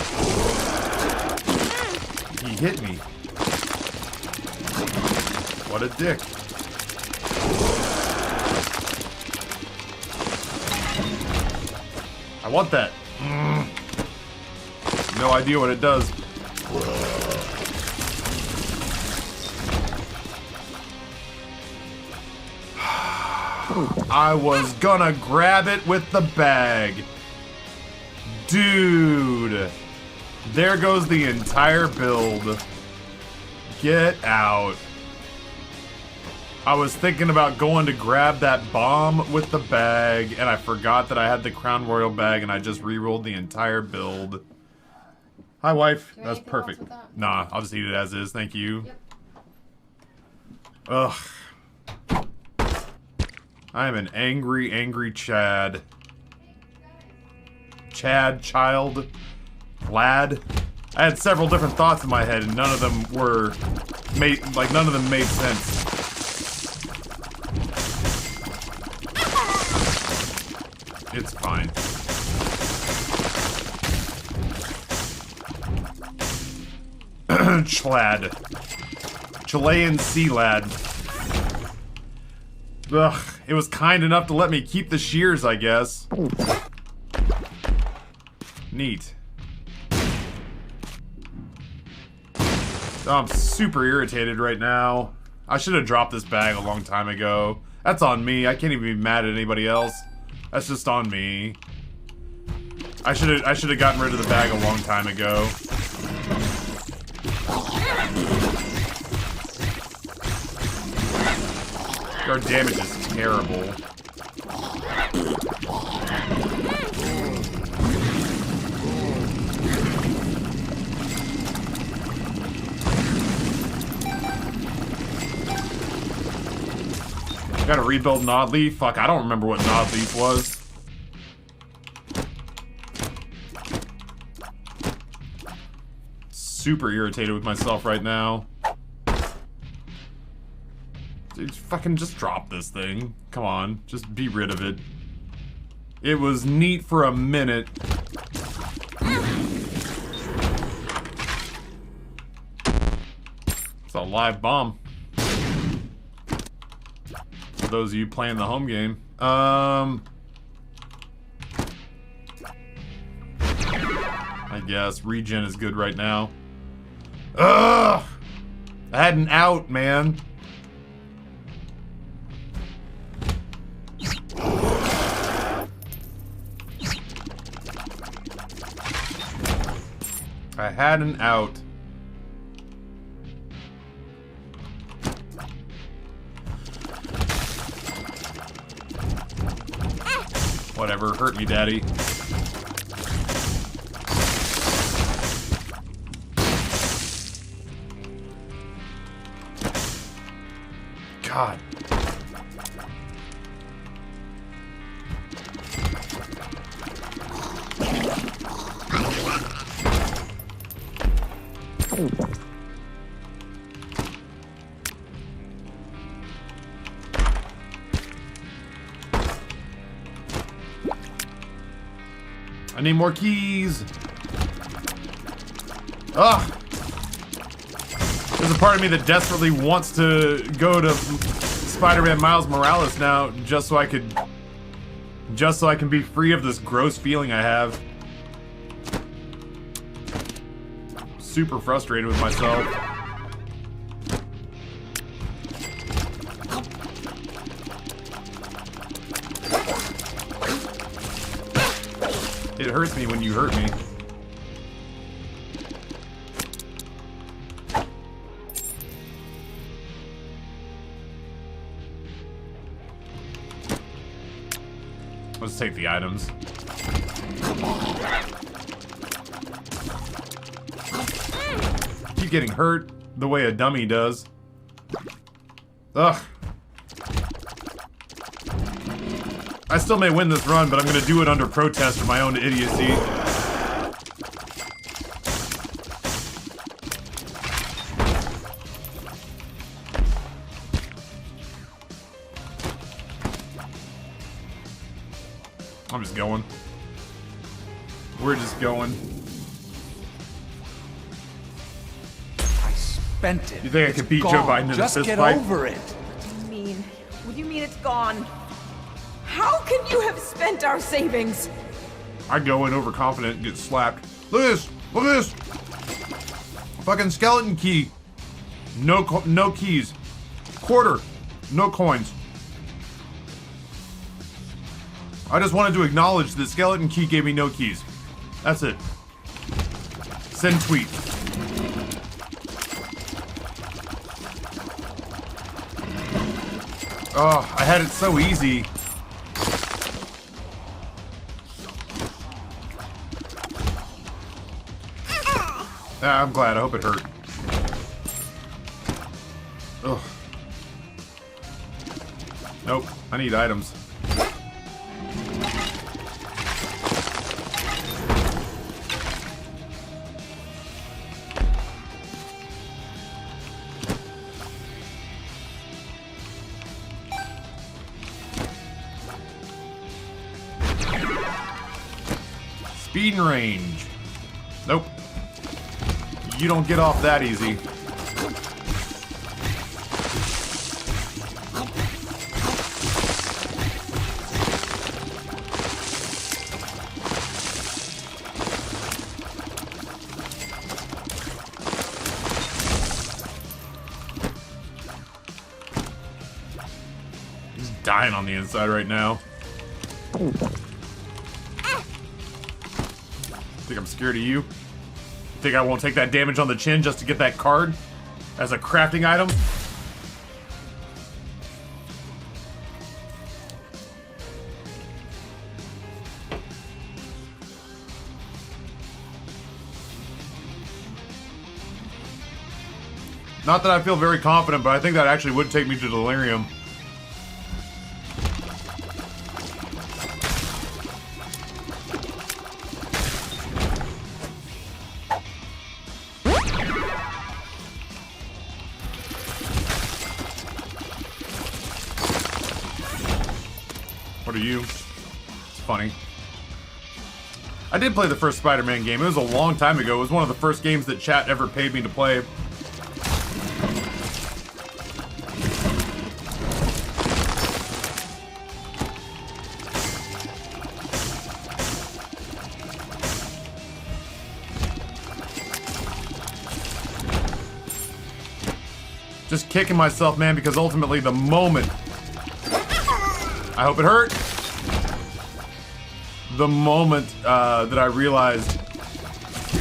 He hit me. What a dick. I want that. No idea what it does. I was gonna grab it with the bag. Dude. There goes the entire build. Get out. I was thinking about going to grab that bomb with the bag, and I forgot that I had the Crown Royal bag, and I just re-rolled the entire build. Hi, wife. That's perfect. Nah, I'll just eat it as is. Thank you. Ugh. I am an angry, angry Chad. Child, lad. I had several different thoughts in my head, and none of them made sense. It's fine. Chlad. Chilean sea lad. Ugh, it was kind enough to let me keep the shears, I guess. Neat. Oh, I'm super irritated right now. I should have dropped this bag a long time ago. That's on me. I can't even be mad at anybody else. That's just on me. I should have gotten rid of the bag a long time ago. Our damage is terrible. Gotta rebuild Nodleaf? Fuck, I don't remember what Nodleaf was. Super irritated with myself right now. Dude, fucking just drop this thing. Come on, just be rid of it. It was neat for a minute. It's a live bomb. For those of you playing the home game. I guess regen is good right now. Ugh! I had an out, man. I had an out. Whatever, hurt me, daddy. God. I need more keys. Ugh. There's a part of me that desperately wants to go to Spider-Man Miles Morales now, just so I can be free of this gross feeling I have. Super frustrated with myself. It hurts me when you hurt me. Let's take the items. Keep getting hurt the way a dummy does. Ugh. I still may win this run, but I'm gonna do it under protest for my own idiocy. I'm just going. We're just going. I spent it. You think I It's could beat Joe gone. Biden in a Just fist get fight? over it. What do you mean? What do you mean it's gone? How can you have spent our savings? I go in overconfident and get slapped. Look at this! Look at this! Fucking skeleton key. No keys. Quarter. No coins. I just wanted to acknowledge that skeleton key gave me no keys. That's it. Send tweet. Oh, I had it so easy. Ah, I'm glad. I hope it hurt. Ugh. Nope. I need items. Speed and range. Nope. You don't get off that easy. He's dying on the inside right now. Think I'm scared of you? Think I won't take that damage on the chin just to get that card as a crafting item? Not that I feel very confident, but I think that actually would take me to Delirium. What are you? It's funny. I did play the first Spider-Man game. It was a long time ago. It was one of the first games that chat ever paid me to play. Just kicking myself, man, because ultimately the moment... I hope it hurt. The moment that I realized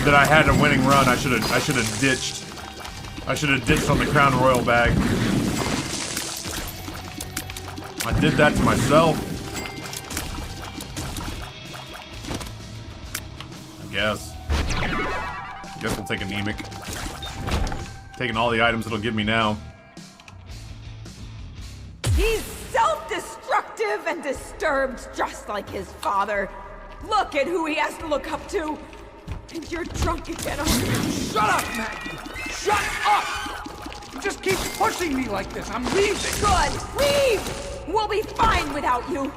that I had a winning run, I should have ditched. I should have ditched on the Crown Royal bag. I did that to myself. I guess we'll take anemic. Taking all the items it'll give me now. He's self-destructive and disturbed, just like his father. Look at who he has to look up to. And you're drunk again. Shut up, Maggie! Shut up! You just keep pushing me like this. I'm leaving. Good, leave! We'll be fine without you.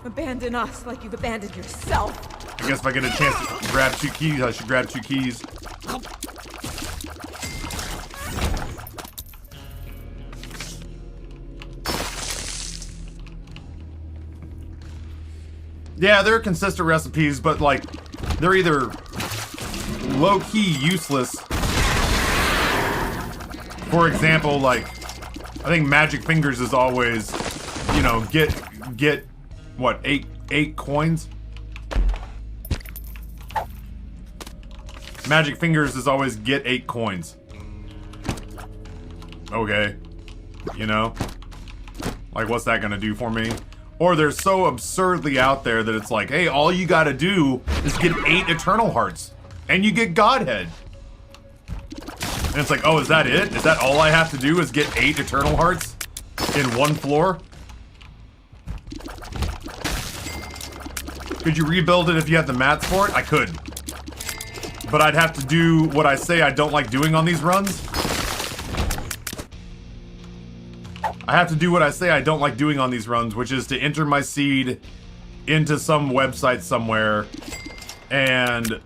Abandon us like you've abandoned yourself. I guess if I get a chance to grab 2 keys, I should grab 2 keys. Yeah, they're consistent recipes, but like, they're either low-key useless. For example, like, I think Magic Fingers is always, you know, get what, 8 coins? Magic Fingers is always get 8 coins. Okay. You know? Like, what's that gonna do for me? Or they're so absurdly out there that it's like, hey, all you gotta do is get 8 Eternal Hearts. And you get Godhead. And it's like, oh, is that it? Is that all I have to do is get 8 Eternal Hearts in one floor? Could you rebuild it if you had the mats for it? I could. But I'd have to do what I say I don't like doing on these runs. I have to do what I say I don't like doing on these runs, which is to enter my seed into some website somewhere and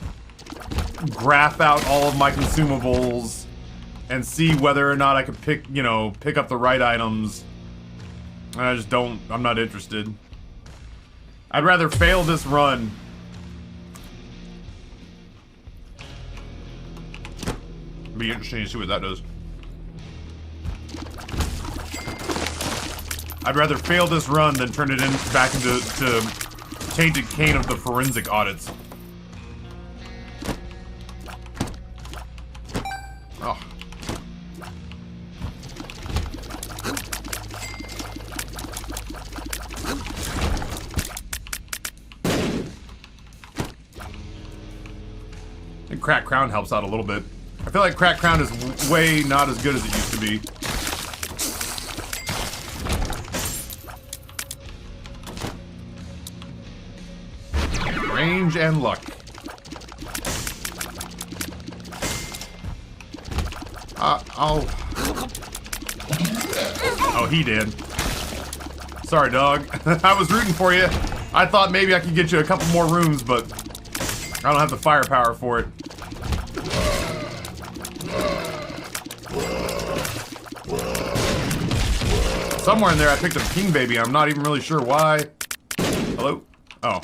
graph out all of my consumables and see whether or not I could pick, you know, pick up the right items. And I just don't, I'm not interested. I'd rather fail this run. Be interesting to see what that does. I'd rather fail this run than turn it back into Tainted Cane of the forensic audits. Oh. And Cracked Crown helps out a little bit. I feel like Cracked Crown is way not as good as it used to be. Range and luck. Oh, he did. Sorry, dog. I was rooting for you. I thought maybe I could get you a couple more rooms, but I don't have the firepower for it. Somewhere in there I picked up King Baby. I'm not even really sure why. Hello? Oh.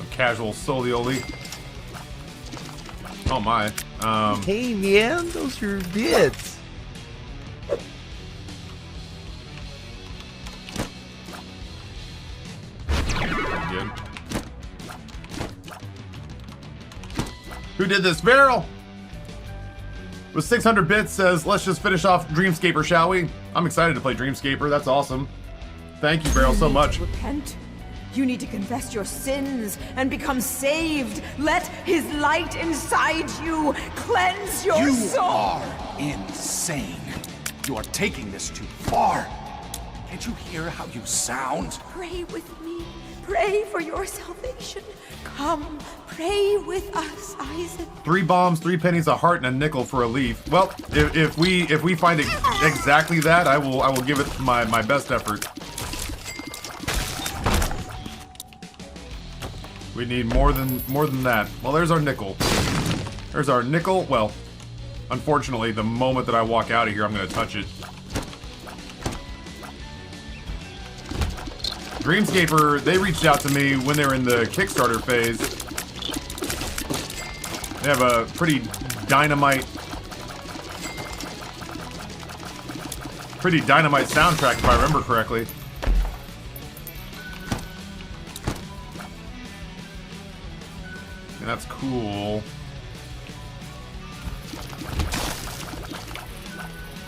Casual Solioli. Oh my. Hey man, those are bits. Good. Who did this? Varel! With 600 bits says, let's just finish off Dreamscaper, shall we? I'm excited to play Dreamscaper. That's awesome. Thank you, Varel, so much. Repent. You need to confess your sins and become saved. Let his light inside you cleanse your soul. You are insane. You are taking this too far. Can't you hear how you sound? Pray with me. Pray for your salvation. Come, pray with us, Isaac. 3 bombs, 3 pennies, a heart, and a nickel for a leaf. Well, if we find exactly that, I will give it my best effort. We need more than that. Well, there's our nickel. There's our nickel. Well, unfortunately, the moment that I walk out of here, I'm going to touch it. Dreamscaper, they reached out to me when they were in the Kickstarter phase. They have a pretty dynamite soundtrack, if I remember correctly. That's cool.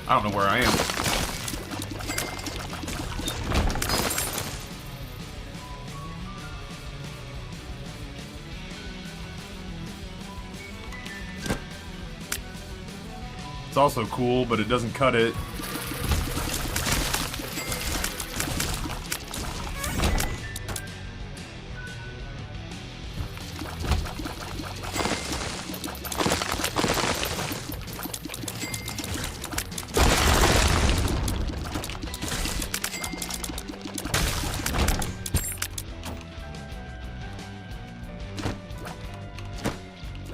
I don't know where I am. It's also cool, but it doesn't cut it.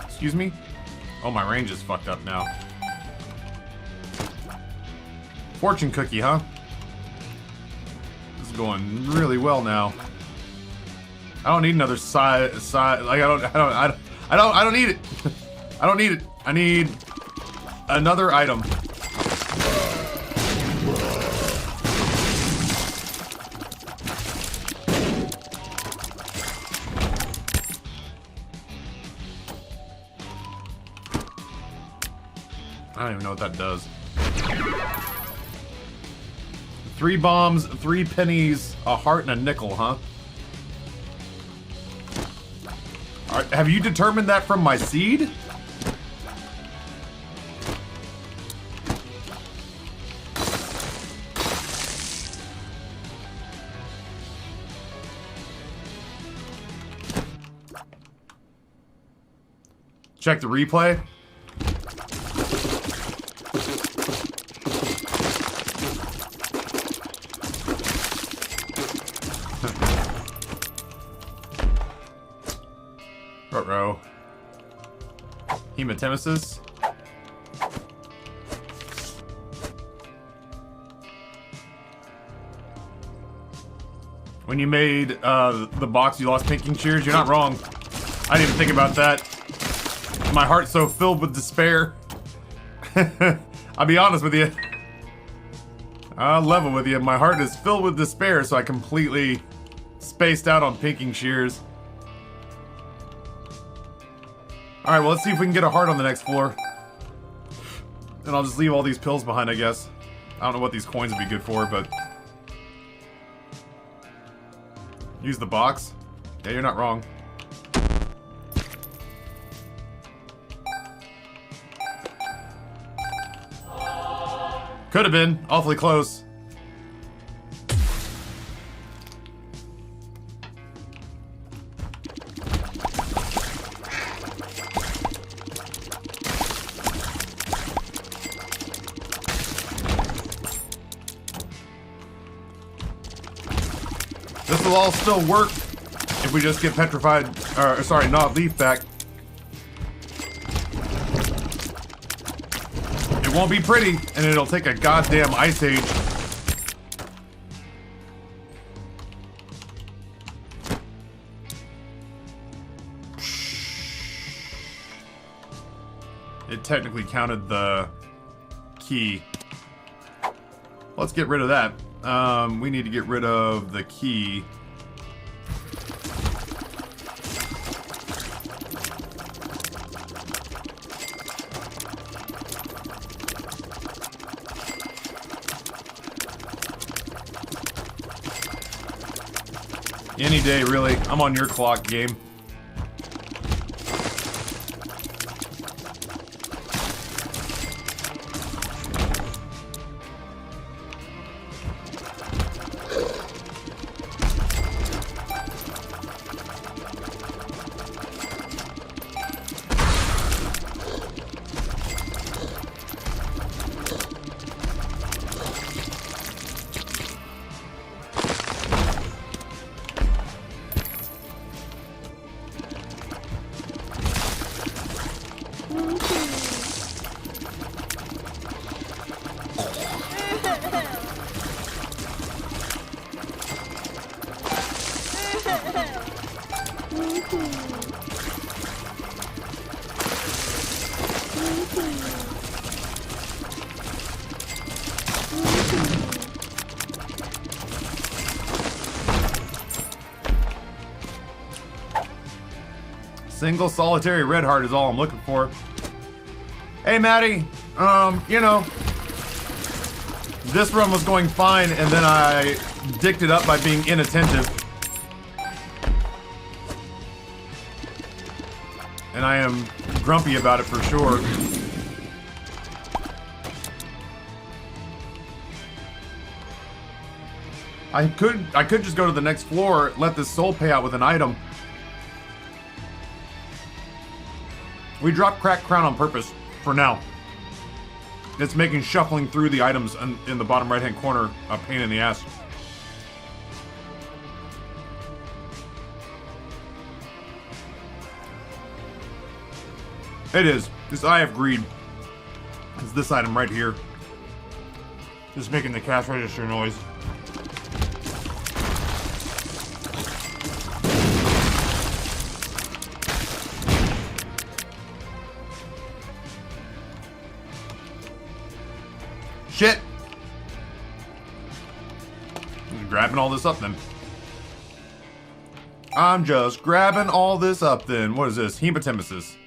Excuse me? Oh, my range is fucked up now. Fortune cookie, huh? This is going really well now. I don't need another side. Like I don't need it. I don't need it. I need another item. I don't even know what that does. 3 bombs, 3 pennies, a heart, and a nickel, huh? Alright, have you determined that from my seed? Check the replay. Ruh-roh. Hematemesis. When you made the box, you lost pinking shears. You're not wrong. I didn't even think about that. My heart's so filled with despair. I'll be honest with you. I'll level with you. My heart is filled with despair, so I completely spaced out on pinking shears. Alright, well, let's see if we can get a heart on the next floor. And I'll just leave all these pills behind, I guess. I don't know what these coins would be good for, but... Use the box? Yeah, you're not wrong. Could have been. Awfully close. This will all still work if we just get petrified, or sorry, not leaf back. It won't be pretty, and it'll take a goddamn ice age. It technically counted the key. Let's get rid of that. We need to get rid of the key. Any day, really. I'm on your clock, game. Single solitary red heart is all I'm looking for. Hey, Maddie. You know, this run was going fine, and then I dicked it up by being inattentive. And I am grumpy about it for sure. I could just go to the next floor, let this soul pay out with an item. We dropped Cracked Crown on purpose, for now. It's making shuffling through the items in the bottom right-hand corner a pain in the ass. It is. This Eye of Greed. It's this item right here. Just making the cash register noise. Shit! I'm grabbing all this up then. I'm just grabbing all this up then. What is this? Hematemesis.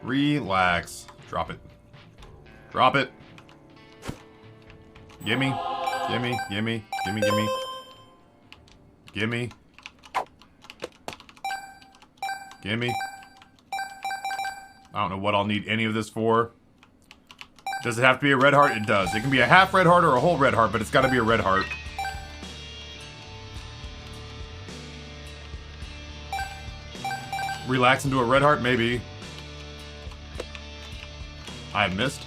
Relax. Drop it. Drop it. Gimme. Gimme. Gimme. Gimme. Gimme. Gimme. Gimme. I don't know what I'll need any of this for. Does it have to be a red heart? It does. It can be a half red heart or a whole red heart, but it's got to be a red heart. Relax into a red heart? Maybe. I have missed.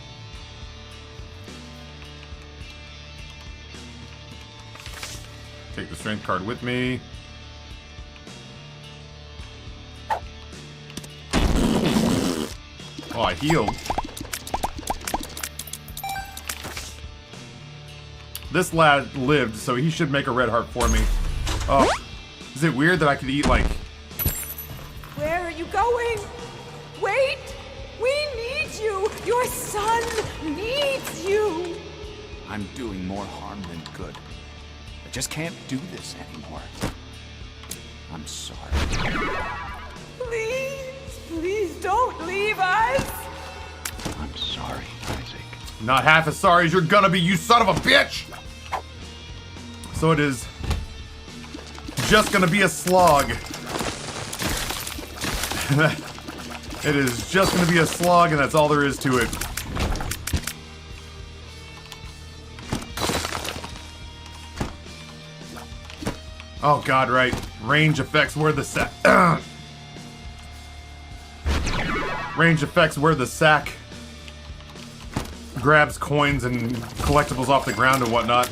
Take the strength card with me. Oh, I healed. This lad lived, so he should make a red heart for me. Oh, is it weird that I could eat, like... Where are you going? Wait! We need you! Your son needs you! I'm doing more harm than good. I just can't do this anymore. I'm sorry. Please, please don't leave us! I'm sorry, Isaac. Not half as sorry as you're gonna be, you son of a bitch! So it is just gonna be a slog. It is just gonna be a slog, and that's all there is to it. Oh god, right. Range affects where the sack... Range affects where the sack grabs coins and collectibles off the ground and whatnot.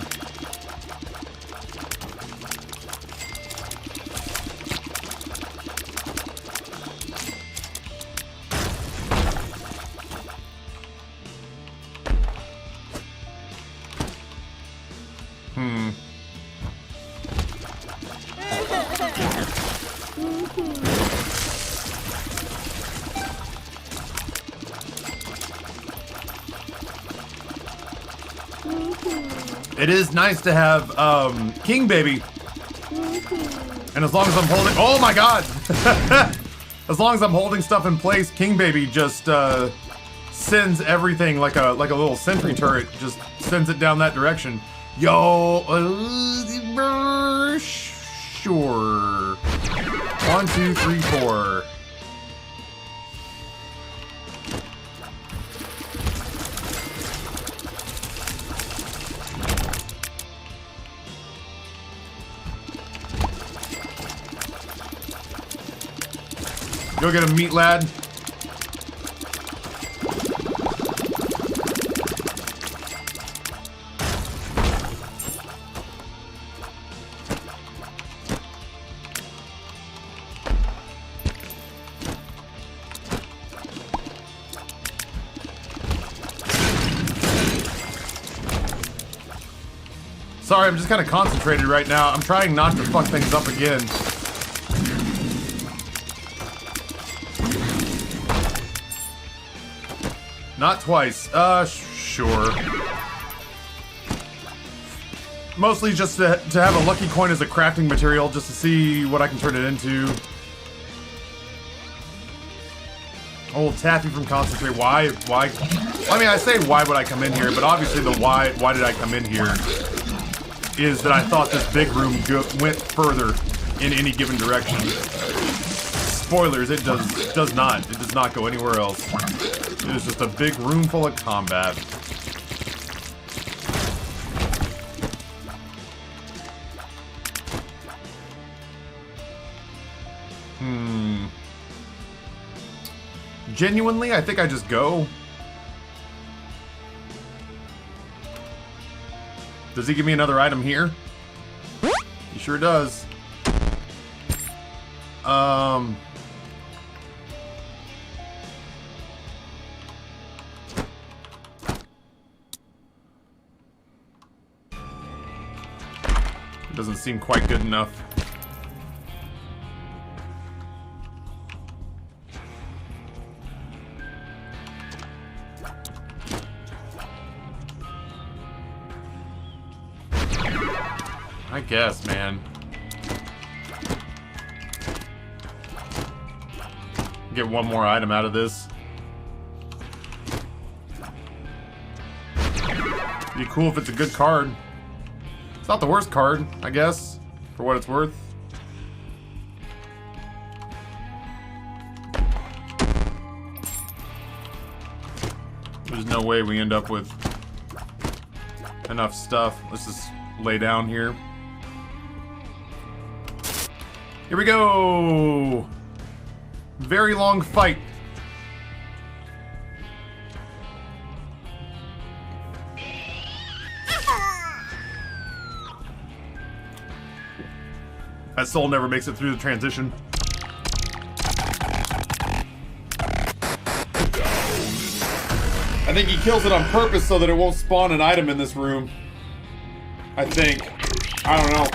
It is nice to have King Baby, and as long as I'm holding, oh my god, as long as I'm holding stuff in place, King Baby just sends everything like a little sentry turret, just sends it down that direction. Yo, sure. 1, 2, 3, 4. Go get him, meat lad. Sorry, I'm just kind of concentrated right now. I'm trying not to fuck things up again. Not twice. Sure. Mostly just to have a lucky coin as a crafting material, just to see what I can turn it into. Old Taffy from Concentrate. Why? I mean, I say why would I come in here, but obviously the why did I come in here is that I thought this big room went further in any given direction. Spoilers, it does not. It does not go anywhere else. It is just a big room full of combat. Genuinely, I think I just go. Does he give me another item here? He sure does. Doesn't seem quite good enough. I guess, man. Get one more item out of this. Be cool if it's a good card. It's not the worst card, I guess, for what it's worth. There's no way we end up with enough stuff. Let's just lay down here. Here we go! Very long fight. That soul never makes it through the transition. I think he kills it on purpose so that it won't spawn an item in this room. I think. I don't know.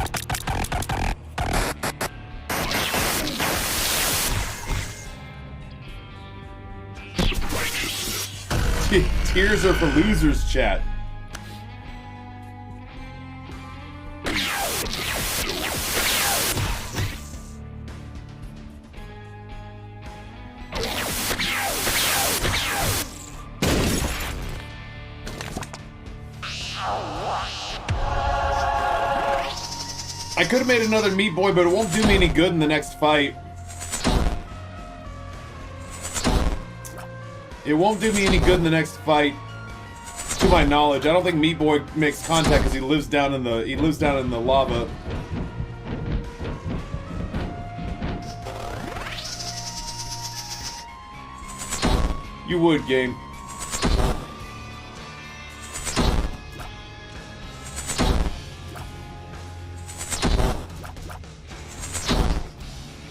Tears are for losers, chat. I could have made another Meat Boy, but it won't do me any good in the next fight. It won't do me any good in the next fight, to my knowledge. I don't think Meat Boy makes contact because he lives down in the lava. You would, game.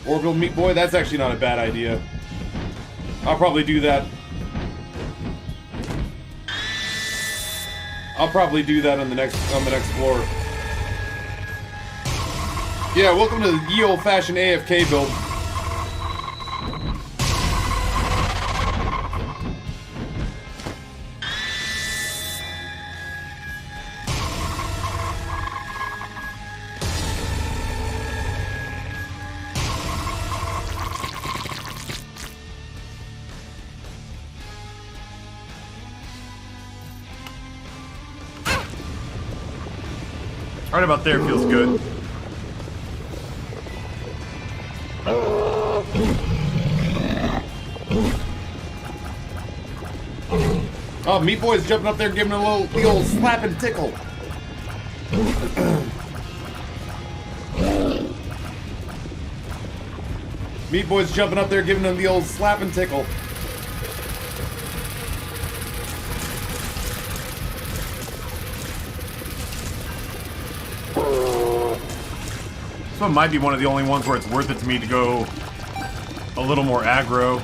Orbital Meat Boy, that's actually not a bad idea. I'll probably do that. I'll probably do that on the next floor. Yeah, welcome to the ye old-fashioned AFK build. Right about there feels good. Oh, Meat Boy's jumping up there giving him the old slap and tickle. Meat Boy's jumping up there giving him the old slap and tickle. This one might be one of the only ones where it's worth it to me to go a little more aggro.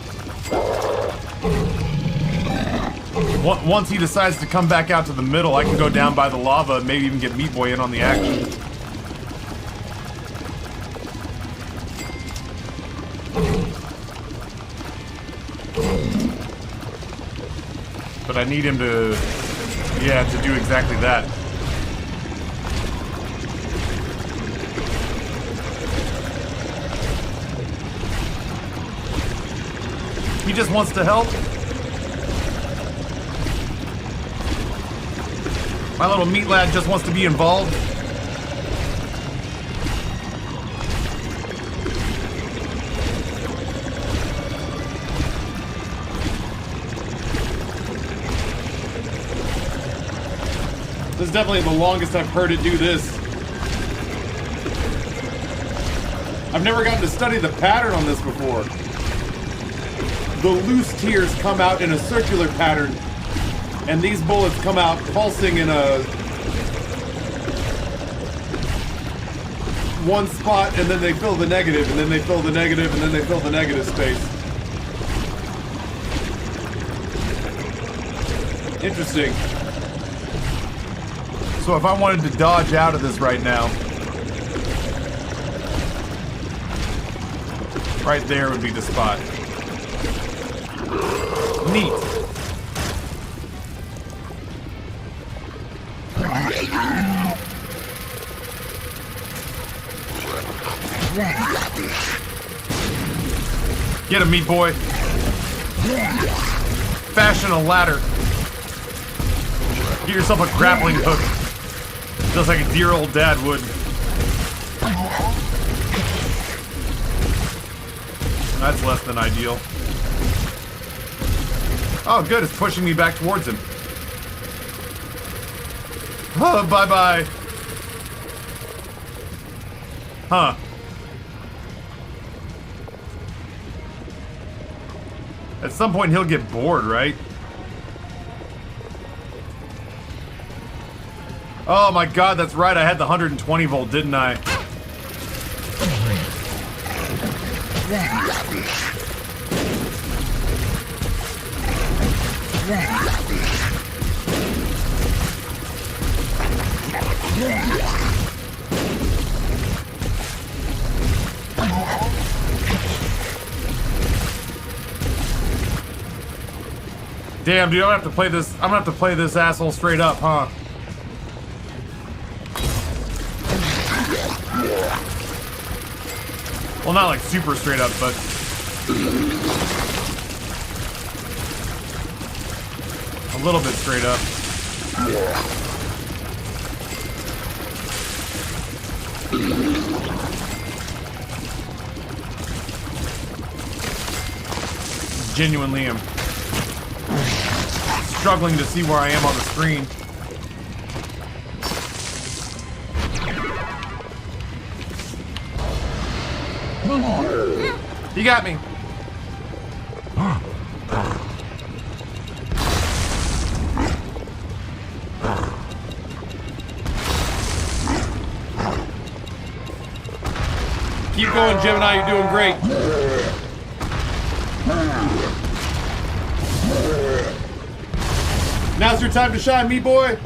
Once he decides to come back out to the middle, I can go down by the lava and maybe even get Meat Boy in on the action. But I need him to, yeah, to do exactly that. He just wants to help. My little meat lad just wants to be involved. This is definitely the longest I've heard it do this. I've never gotten to study the pattern on this before. The loose tears come out in a circular pattern, and these bullets come out pulsing in a one spot, and then they fill the negative, and then they fill the negative, and then they fill the negative space. Interesting. So if I wanted to dodge out of this right now, Right there would be the spot. Neat. Get him, meat boy. Fashion a ladder. Get yourself a grappling hook. Just like a dear old dad would. That's less than ideal. Oh, good. It's pushing me back towards him. Oh, bye-bye. Huh. At some point, he'll get bored, right? Oh my god, that's right. I had the 120 volt, didn't I? Damn, dude, I'm gonna have to play this. I'm gonna have to play this asshole straight up, huh? Well, not like super straight up, but a little bit straight up. Genuinely am struggling to see where I am on the screen. He got me. Keep going, Gemini. You're doing great. Now's your time to shine, me boy.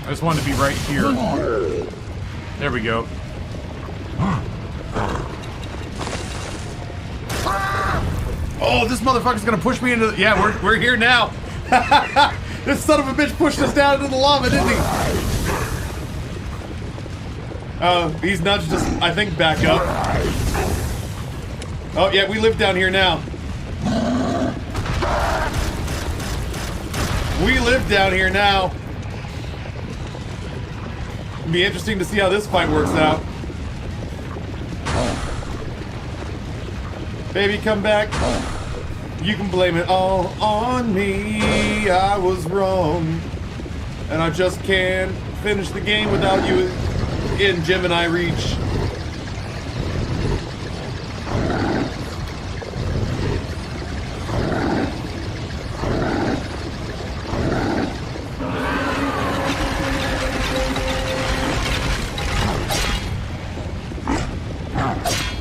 I just wanted to be right here. There we go. Oh, this motherfucker's gonna push me into the... Yeah, we're here now. This son of a bitch pushed us down into the lava, didn't he? He's nudged us, I think, back up. Oh, yeah, we live down here now. We live down here now. It'll be interesting to see how this fight works out. Baby, come back. You can blame it all on me. I was wrong. And I just can't finish the game without you in Gemini reach.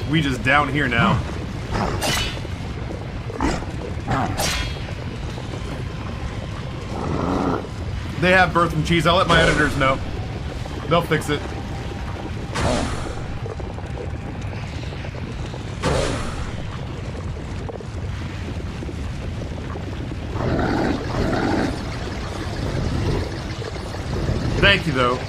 We just down here now. They have birth and cheese. I'll let my editors know. They'll fix it. Thank you, though.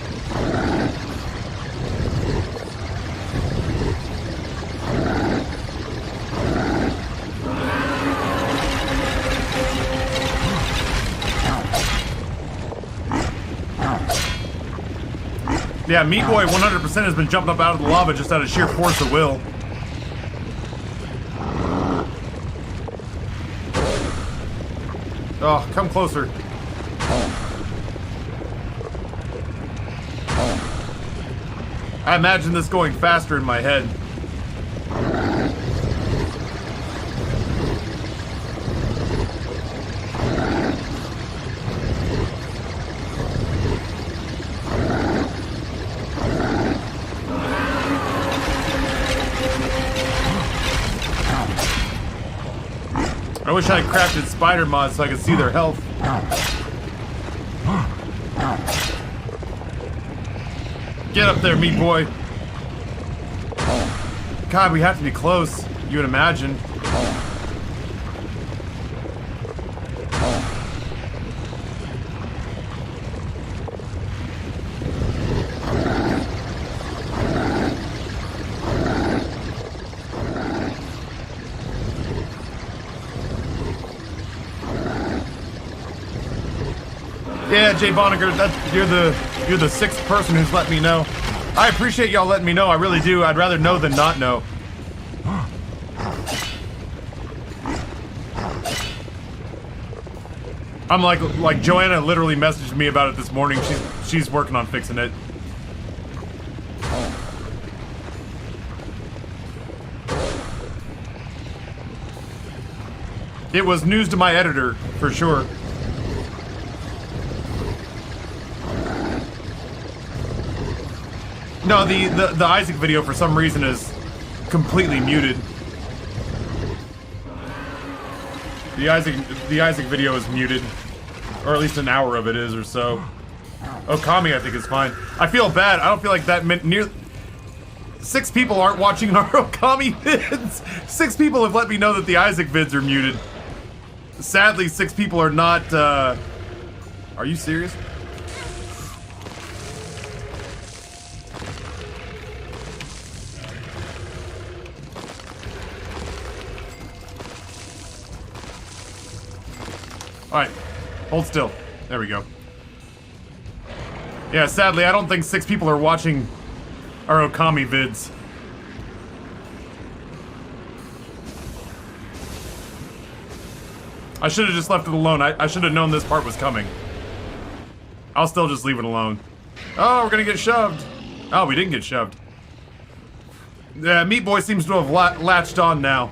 Yeah, Meat Boy 100% has been jumping up out of the lava just out of sheer force of will. Oh, come closer. I imagine this going faster in my head. I wish I had crafted spider mods so I could see their health. Get up there, meat boy. God, we have to be close. You would imagine. Yeah, Jay Boniger, you're the sixth person who's let me know. I appreciate y'all letting me know. I really do. I'd rather know than not know. I'm like Joanna literally messaged me about it this morning. She's working on fixing it. It was news to my editor, for sure. No, the Isaac video for some reason is completely muted. The Isaac video is muted, or at least an hour of it is or so. Okami, I think, is fine. I feel bad. I don't feel like that near 6 people aren't watching our Okami vids. 6 people have let me know that the Isaac vids are muted. Sadly, 6 people are not. Are you serious? Alright, hold still. There we go. Yeah, sadly, I don't think 6 people are watching our Okami vids. I should have just left it alone. I should have known this part was coming. I'll still just leave it alone. Oh, we're gonna get shoved. Oh, we didn't get shoved. Yeah, Meat Boy seems to have latched on now.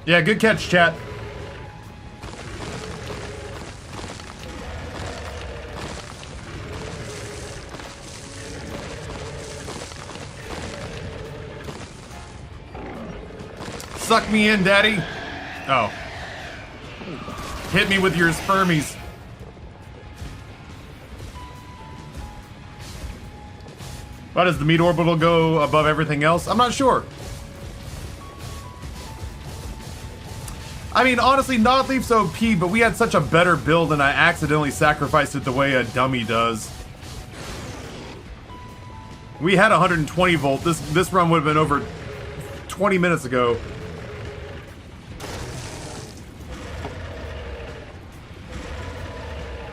Yeah, good catch, chat. Suck me in, daddy. Oh. Hit me with your spermies. Why does the meat orbital go above everything else? I'm not sure. I mean, honestly, Nodleaf's OP, but we had such a better build and I accidentally sacrificed it the way a dummy does. We had 120 volt. This run would have been over 20 minutes ago.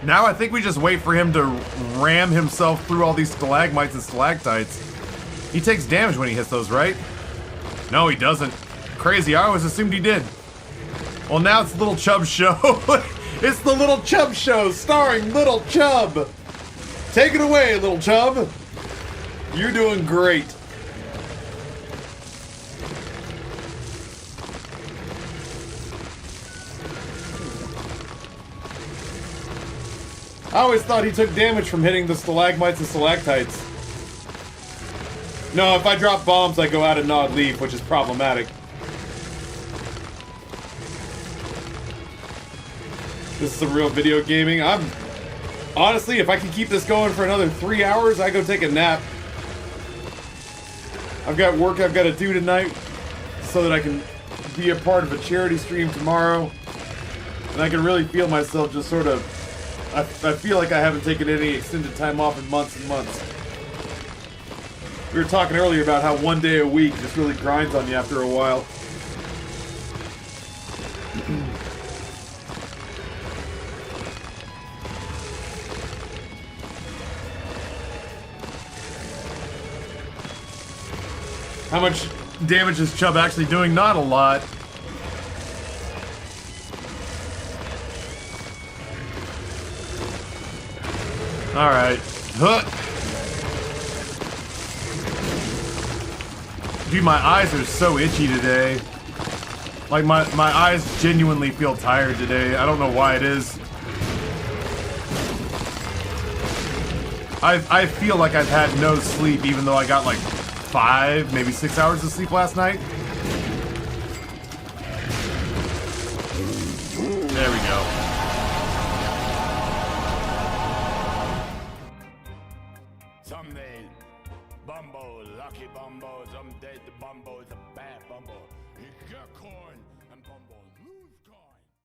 Now I think we just wait for him to ram himself through all these stalagmites and stalactites. He takes damage when he hits those, right? No, he doesn't. Crazy, I always assumed he did. Well, now it's Little Chub's show. It's the Little Chub show starring Little Chub. Take it away, Little Chub. You're doing great. I always thought he took damage from hitting the stalagmites and stalactites. No, if I drop bombs, I go out of Nodleaf, which is problematic. This is some real video gaming. Honestly, if I can keep this going for another 3 hours, I go take a nap. I've got work I've got to do tonight so that I can be a part of a charity stream tomorrow. And I can really feel myself just sort of... I feel like I haven't taken any extended time off in months and months. We were talking earlier about how one day a week just really grinds on you after a while. How much damage is Chubb actually doing? Not a lot. Alright. Huh. Dude, my eyes are so itchy today. Like, my eyes genuinely feel tired today. I don't know why it is. I feel like I've had no sleep, even though I got like 5, maybe 6 hours of sleep last night. There we go. Someday, Bumbo, lucky Bumbo, someday the Bumbo's a bad Bumbo. He got corn.